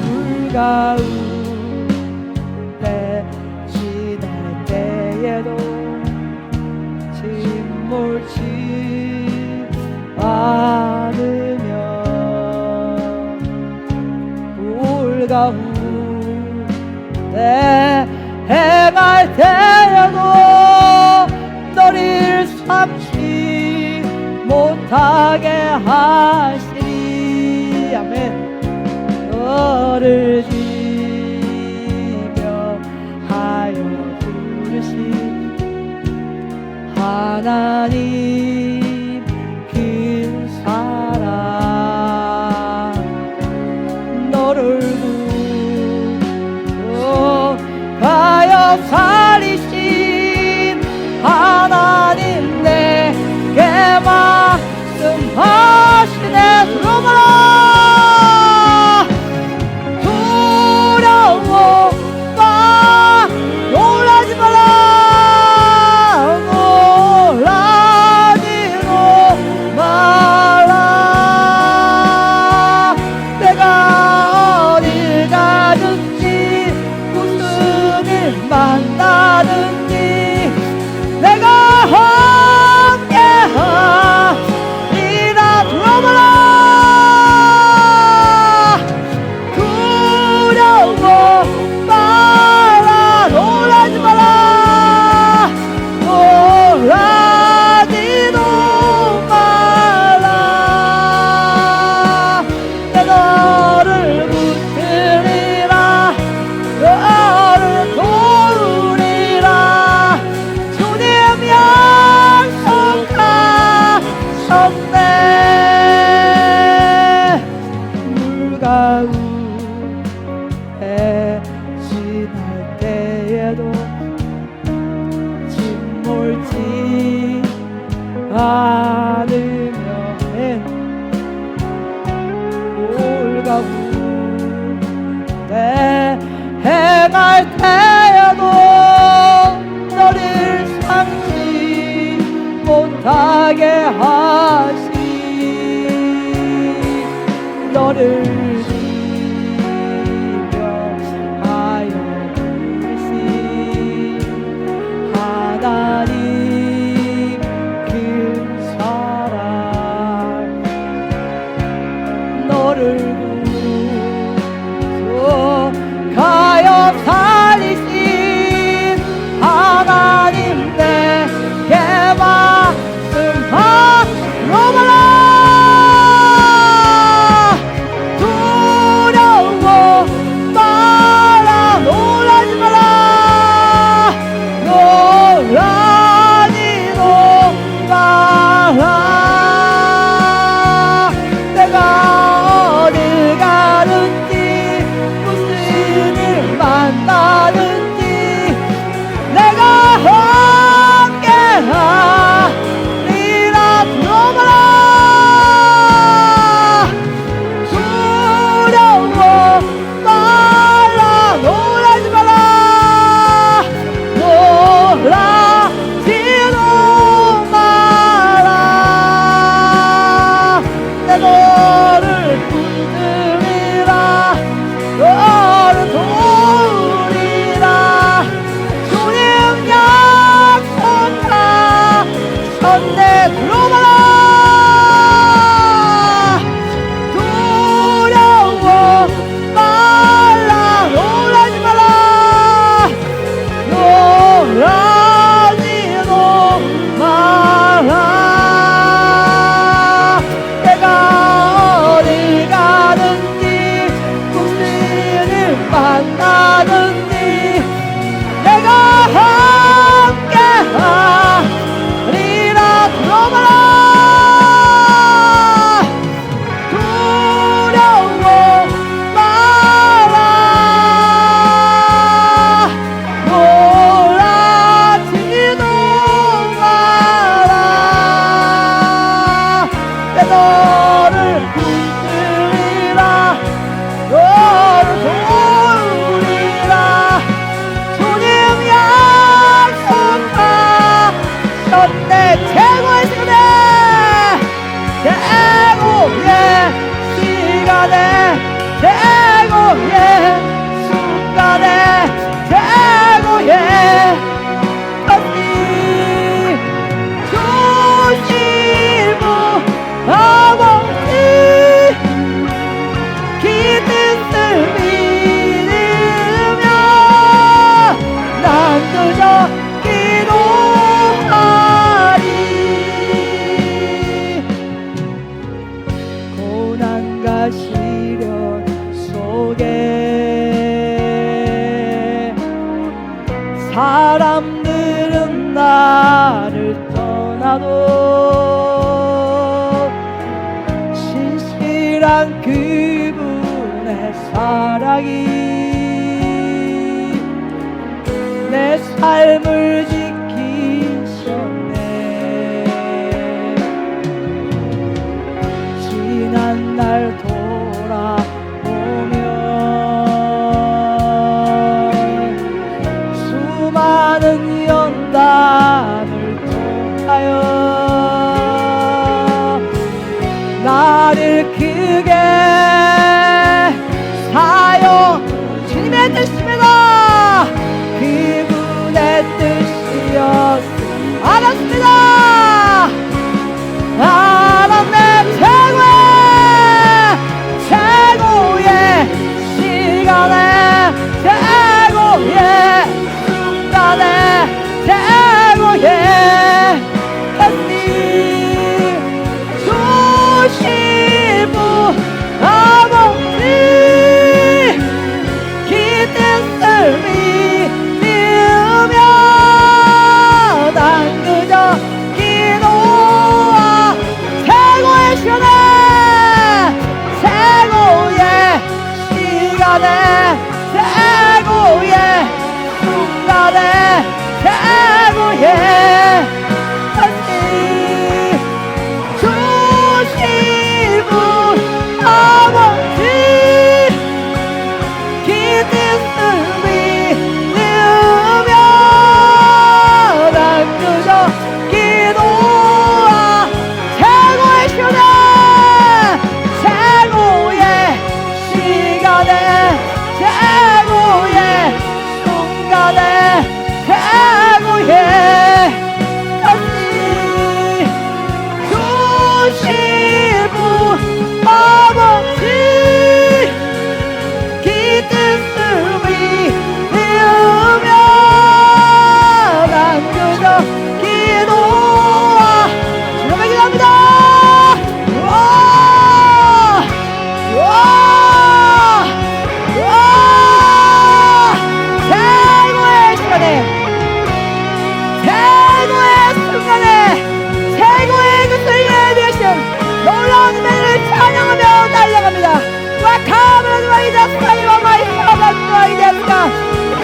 Speaker 1: 물 가운데 지날 때에도 침몰치 않으며 물 가운데 행할 때에도 너를 삼지 못하게 하시리. 아멘. 너를 지며 하여 부르신 하나님 그 사랑 너를 구하여 살리신 하나님 내게 말씀하시네. 들어봐라. 두려워 마. 놀라지 마라. 놀라지도 말라. 내가 어딜 가든지 무슨 일 만나든지 내가 함께하리라. 들어봐라. 두려워 말라. 놀라지 마라. 놀라지도 말라. 내 너를 붙들리라. 너를 도우리라. 주님 약속하셨네. 물 가운데 지날 때에도 침몰치 않으며 물 가운데 행할 때에도 너를 삼지 못하게 하시. 너를 지며 하여 부르신 하나님 그 사랑 너를 구하여 살리신 하나님 내게 말씀하시라. 두려워 말라. 놀라지 마라. 놀라지도 말라. 내가 어딜 너를 붙들리라 너를 도우리라 주님 약속하셨네 최고의 시간에 최고의 순간에 최고의 것이 주시고 아버지 그 뜻을 믿으며 난 그저 기도하리 고난과 시련 속에 사람들은 나를 떠나도 신실한 그분의 사랑이 내 삶을 지키셨네 지난 날 돌아보면 수많은 연단을 통하여 나를 크게 사용 주님의 뜻입니다 그분의 뜻이었습니다 알았습니다 알았네 최고의 시간에 최고의 순간에 최고의 것이 주시부 아버지 그 뜻을 믿으며 난 그저 기도와 최고의 시간에 최고의 시간에 최고의 순간에 최고의 것이 주시부 아버지 그 뜻을 믿으며 난 그저 기도와 최고의 시간에 최고의 시간에 최고의 순간에 최고의 것이 주시부 아버지 그 뜻을 믿으며 난 그저 기도와 주님의 기도합니다 최고의 시간에 최고의 순간에 최고의 것을 예비하신 놀라운 은혜를 찬양하며 달려갑니다 와카브라도 아이다스카이와 마이 카바도 아이다스카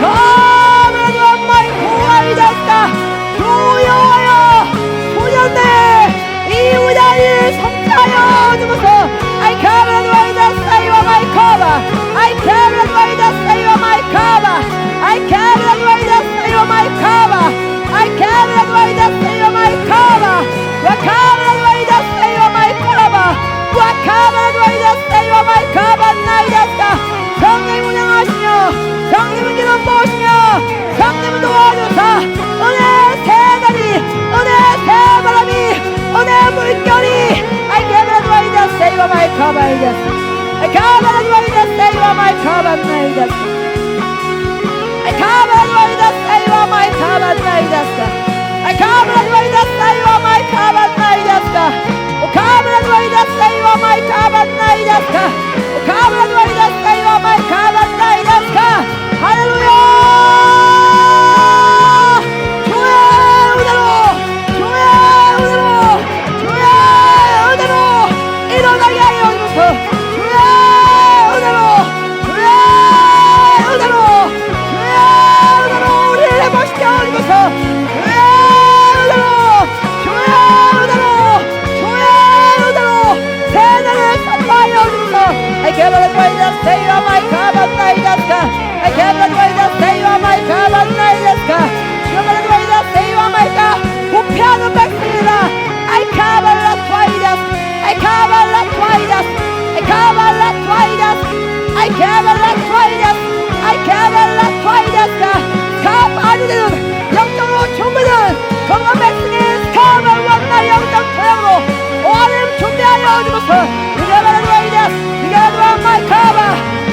Speaker 1: 카브라도 마이 고아이다스카 주여하여 소년들 이 우자를 성차여 주소서 아이 카브라도 아이다스카이와 마이 카바 아이 카브라도 아이다스카이와 마이 카바 아이 카브라도 아이다스카이와 마이 카바 아이 카브라도 아이다스카이와 마이 카바 와카브라도 아이다스카이와 마이 카바 와카브라도 아이다스카이와 마이 카바 나이다스카 성령이 운영하시며 성령은 기름 부으시며 성령은 도와주사 은혜 새다리 은혜 새바람이 은혜 물결이 아이 카브라도 아이다스카이와 마이 카바 아이다스 아이 카브라도 아이다스카이와 마이 카바 나이다스 아이 카브라도 아이다스카이와 마이 카바 나이다스카 아이 카브라도 아이다스카이와 마이 카바 나이다스카 오 카브라도 아이다스카이와 마이 카바 나이다스카 오 카브라도 아이다스카이와 마이 카바 나이다스카 할렐루야 주의 은혜로 주의 은혜로 주의 은혜로 일어나게 하여 주소서 주의 은혜로 주의 은혜로 주의 은혜로 우리를 회복시켜 주소서 주의 은혜로 주의 은혜로 주의 은혜로 주소서. 이겨버려 와이다스. 이겨버려 마이 카바.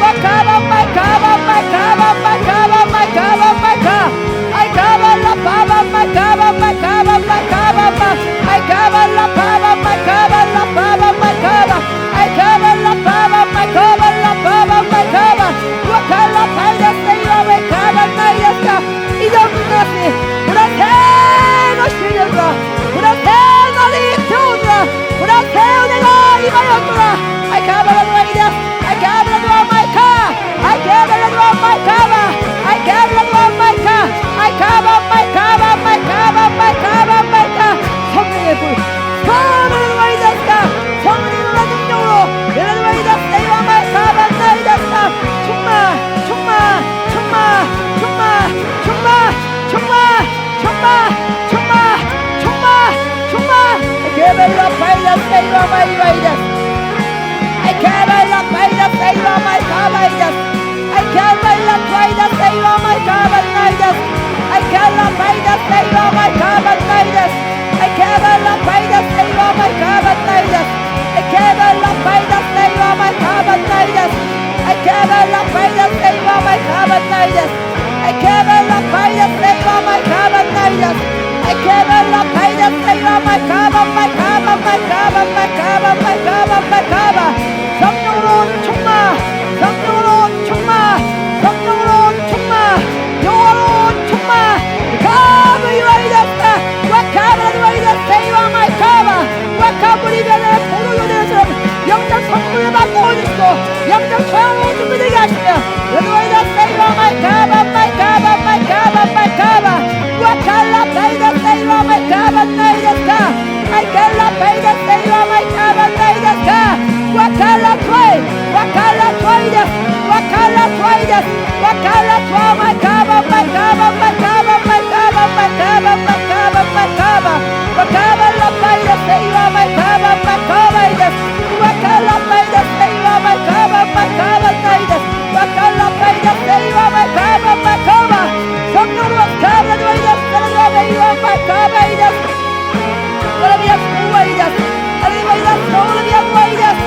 Speaker 1: 와카바 마이 카바 마이 카바 마이 카바 마이 카바 마이 카. 아이 카바 라 바바 마이 카바 마이 카바 마이 카바 마. 아이 카바 라 바바 마이 카바 라 바바 마이 카바. 아이 카바 라 바바 마이 카바 라 바바 마이 카바. 와카라 파이다스 이와 마이 카바 나이다스카. 이정도였으니 브라테노 시려라. 브라테노리 태우라. 브라테오 내가 이마였노라. 아이 카바라 와이다스. 아이 카바라 마이카. 아이 카바라 마이카바. 아이 카바라 마이카. 아이 카바 마이카바 마이카바 마이카바 마이카. 성령의 불. 카바라 와이다스카. 성령의 능력으로 내가 와이다스 내와 마이카바 나이다스카. 충만 충만 충만 충만 충만 충만 충만 충만 충만 충만. 개발라 파이다스 내와 마이와이다스. I can't fight the save on my carbidus. I can't fight the save on my carbidus. I can't fight the save on my carbidus. I can't fight the save on my carbidus. I can't fight the save on my carbidus. I can't fight the save on my carbidus. I can't fight the save on my carbidus. I can't fight the save on my carbidus. 성령으로 충만, 성령으로 충만, 성령으로 충만, 영어로 충만. 가브리 와이다스다. 와카브리 와이다스 이와 마이 카바. 와카브리 변의 보로요대처럼 영적 성분을 바꿔주시고 영적 소용으로 준비되게 하시며 와이다스 이와 마이 카바 마이 카바 마이 카바 마이 카바. 와칼라 바이다스 이와 마이 카바 나이다스다. 아이칼라 바이다스 이와 마이 카바 나이다스다. Wakala twai, wakala twaidas, wakala twaidas, wakala twa my kaba, my kaba, my kaba, my kaba, my kaba, my kaba, my kaba. Wakala la paida seiva my kaba, my kaba idas. Wakala paida seiva my kaba, my kaba naidas. Wakala paida seiva my kaba, my kaba. Somnor wakala twaidas, kala seiva my kaba idas. Kala biak twaidas, kala twaidas, kala biak twaidas.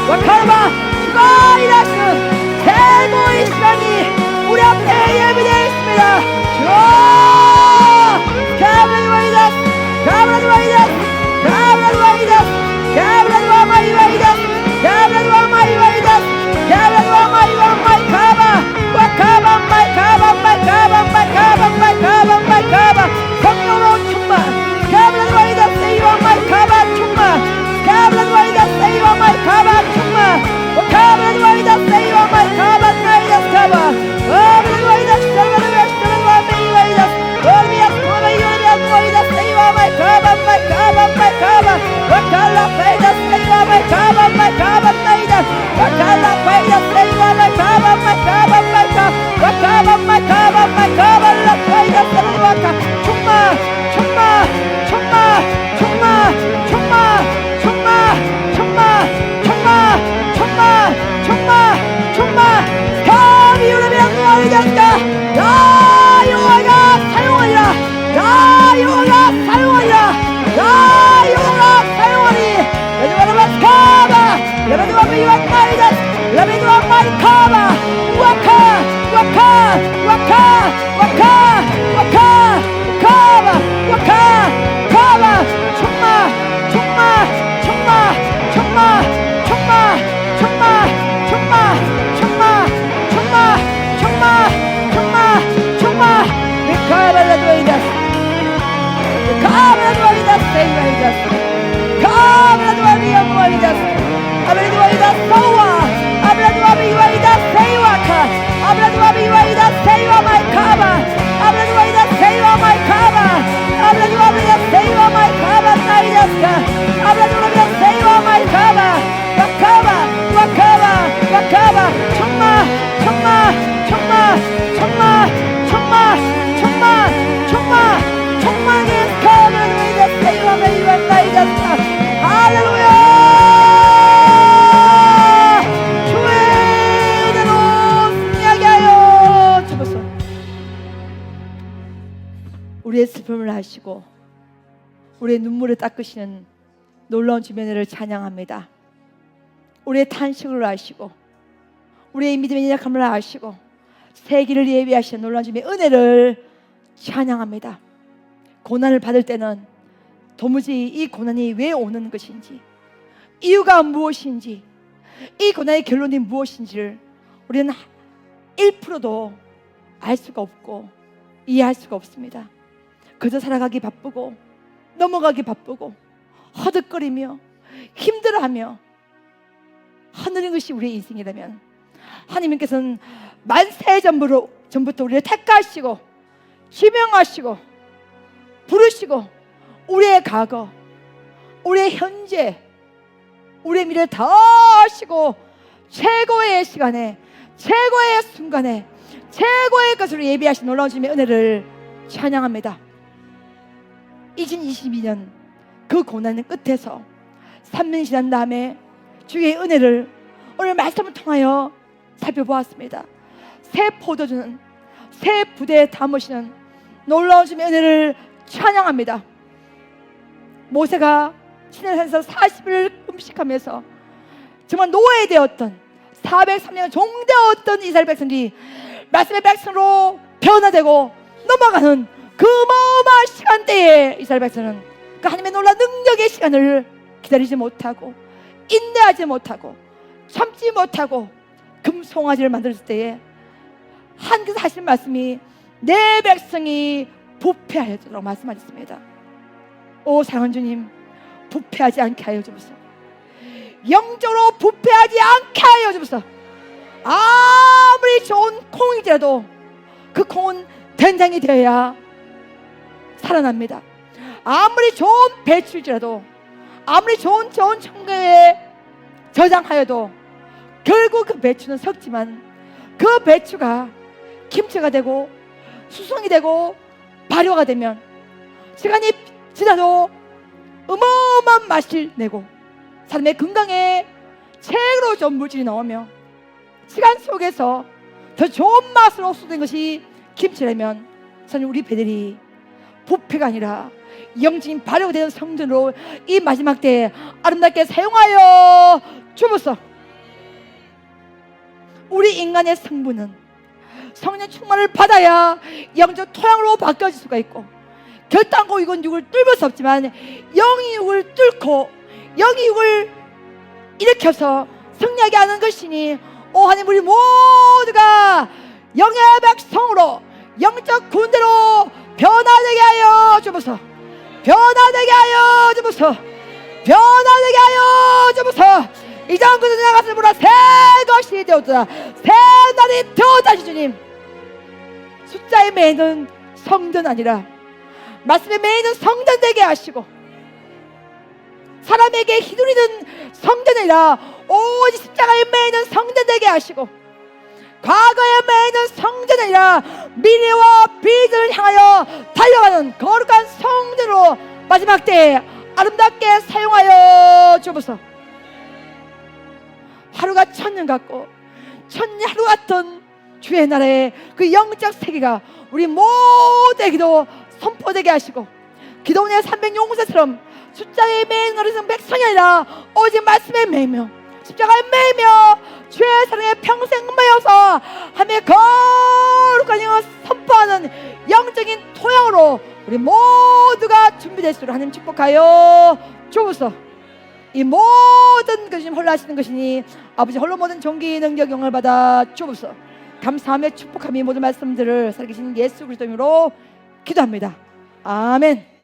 Speaker 1: 와카르마 주바이다스 최고의 시간이 우리 앞에 예비되어 있습니다. 주어 가브라드와이다스 가브라드와이다스 가브라드와이다스 가브라드와마이와이다스 가브라드와마이와이다스 가브라드와마이와마이카바 와카바 마이카바 마이카바 마이카바 마이카바 마이카바. 성령으로 충만 가브라드와이다스 이와 마이카바 충만 가브라드와이다스 이와 마이카바 충만 가브라드와이다스 이와 마이카바 나이다스 카바. 가브라드와이다스 가브라드와이다스 가브라드와이다스 가브라드와이다스 이와 마이카바 마이카바 마이카바. 와칼라 파이다스 이와 마이카바 마이카바 나이다스. 와칼라 파이다스 이와 마이카바 마이카바 마이카. 와카바 마이카바 마이카바 라 파이다스 와카. 충만 충만 충만 충만 충만 충만 충만 충만 충만 충만 충만. 감히 우리를 구하리자니까. 야 여호와가 사용하리라. 야 여호와가 사용하리라. 야 여호와가 사용하리. 여호와가 카바 여호와가 미완마이다스 여호와가 마이카바. 와카 와카 와카 와카 와카 카바 와카 카바. 충만 충만 충만 충만 충만 충만 충만 충만 충만 충만 충만 충만. 미카발라도이다스 카발라도이다스 세이와이다스 카발라도이다스 아벨라도이다스 소와 아벨라도이다스 세이와카 아벨라도이다스 세이와 마이카바 아벨라도이다스 세이와 마이카바 아벨라도이다스 세이와 마이카바 나이다스카 아벨라도이다스 세이와 마이카바 와카바 와카바 와카바. 충만 충만 충만 충만 충만 충만 충만 충만의 카바라도이다스 세이와 마이카바 나이다스. 우리의 슬픔을 아시고 우리의 눈물을 닦으시는 놀라운 주님의 은혜를 찬양합니다. 우리의 탄식을 아시고 우리의 믿음의 연약함을 아시고 새 길을 예비하시는 놀라운 주님의 은혜를 찬양합니다. 고난을 받을 때는 도무지 이 고난이 왜 오는 것인지, 이유가 무엇인지, 이 고난의 결론이 무엇인지를 우리는 1%도 알 수가 없고 이해할 수가 없습니다. 그저 살아가기 바쁘고 넘어가기 바쁘고 허덕거리며 힘들어하며 하늘인 것이 우리의 인생이라면, 하나님께서는 만세 전부터 우리를 택하시고 지명하시고 부르시고 우리의 과거, 우리의 현재, 우리의 미래를 다 하시고 최고의 시간에, 최고의 순간에, 최고의 것으로 예비하신 놀라운 주님의 은혜를 찬양합니다. 2022년 그 고난의 끝에서 3년이 지난 다음에 주의 은혜를 오늘 말씀을 통하여 살펴보았습니다. 새 포도주는 새 부대에 담으시는 놀라운 주님의 은혜를 찬양합니다. 모세가 시내산에서 40일 음식하면서 정말 노예되었던 403년 종되었던 이스라엘 백성들이 말씀의 백성으로 변화되고 넘어가는 그 어마어마한 시간대에 이스라엘 백성은 그 하나님의 놀라운 능력의 시간을 기다리지 못하고 인내하지 못하고 참지 못하고 금송아지를 만들었을 때에 하나님께서 하신 말씀이 내 백성이 부패하였다고 말씀하셨습니다. 오 사랑하는 주님, 부패하지 않게 하여 주옵소서. 영적으로 부패하지 않게 하여 주옵소서. 아무리 좋은 콩이지라도 그 콩은 된장이 되어야 살아납니다. 아무리 좋은 배추일지라도, 아무리 좋은 청경에 저장하여도 결국 그 배추는 썩지만 그 배추가 김치가 되고 수성이 되고 발효가 되면 시간이 지나도 어마어마한 맛을 내고 사람의 건강에 최고로 좋은 물질이 나오며 시간 속에서 더 좋은 맛으로 쏟은 것이 김치라면, 저는 우리 배들이 부패가 아니라 영적인 발효가 되는 성전으로 이 마지막 때에 아름답게 사용하여 주옵소서. 우리 인간의 성분은 성령 충만을 받아야 영적 토양으로 바뀌어질 수가 있고, 결단코 이건 육을 뚫을 수 없지만 영이 육을 뚫고 영이 육을 일으켜서 승리하게 하는 것이니, 오 하나님, 우리 모두가 영의 백성으로 영적 군대로 변화되게 하여 주옵소서. 변화되게 하여 주옵소서. 변화되게 하여 주옵소서. 이전 그들 나갔을 보라 새 것이 되었다. 새 날이 되었다. 주님, 숫자에 매이는 성전 아니라 말씀에 매이는 성전 되게 하시고, 사람에게 휘둘리는 성전이 아니라 오직 십자가에 매이는 성전 되게 하시고, 과거에 매이는 성전이 아니라 미래와 비전을 향하여 달려가는 거룩한 성전으로 마지막 때에 아름답게 사용하여 주옵소서. 하루가 천년 같고 천년이 하루 같던 주의 나라의 그 영적 세계가 우리 모두에게도 선포되게 하시고, 기도원의 300용사처럼 숫자에 매이는 어리석은 백성이 아니라 오직 말씀에 매이며 십자가에 매이며 주의 사랑에 평생 매여서 하나님의 거룩한 영을 선포하는 영적인 토양으로 우리 모두가 준비될 수 있도록 하나님 축복하여 주옵소서. 이 모든 것이 홀로 하시는 것이니 아버지 홀로 모든 존귀 능력 영광을 받아 주옵소서. 감사하며 축복하며 모든 말씀들을 살아계신 예수 그리스도 이름으로 기도합니다. 아멘.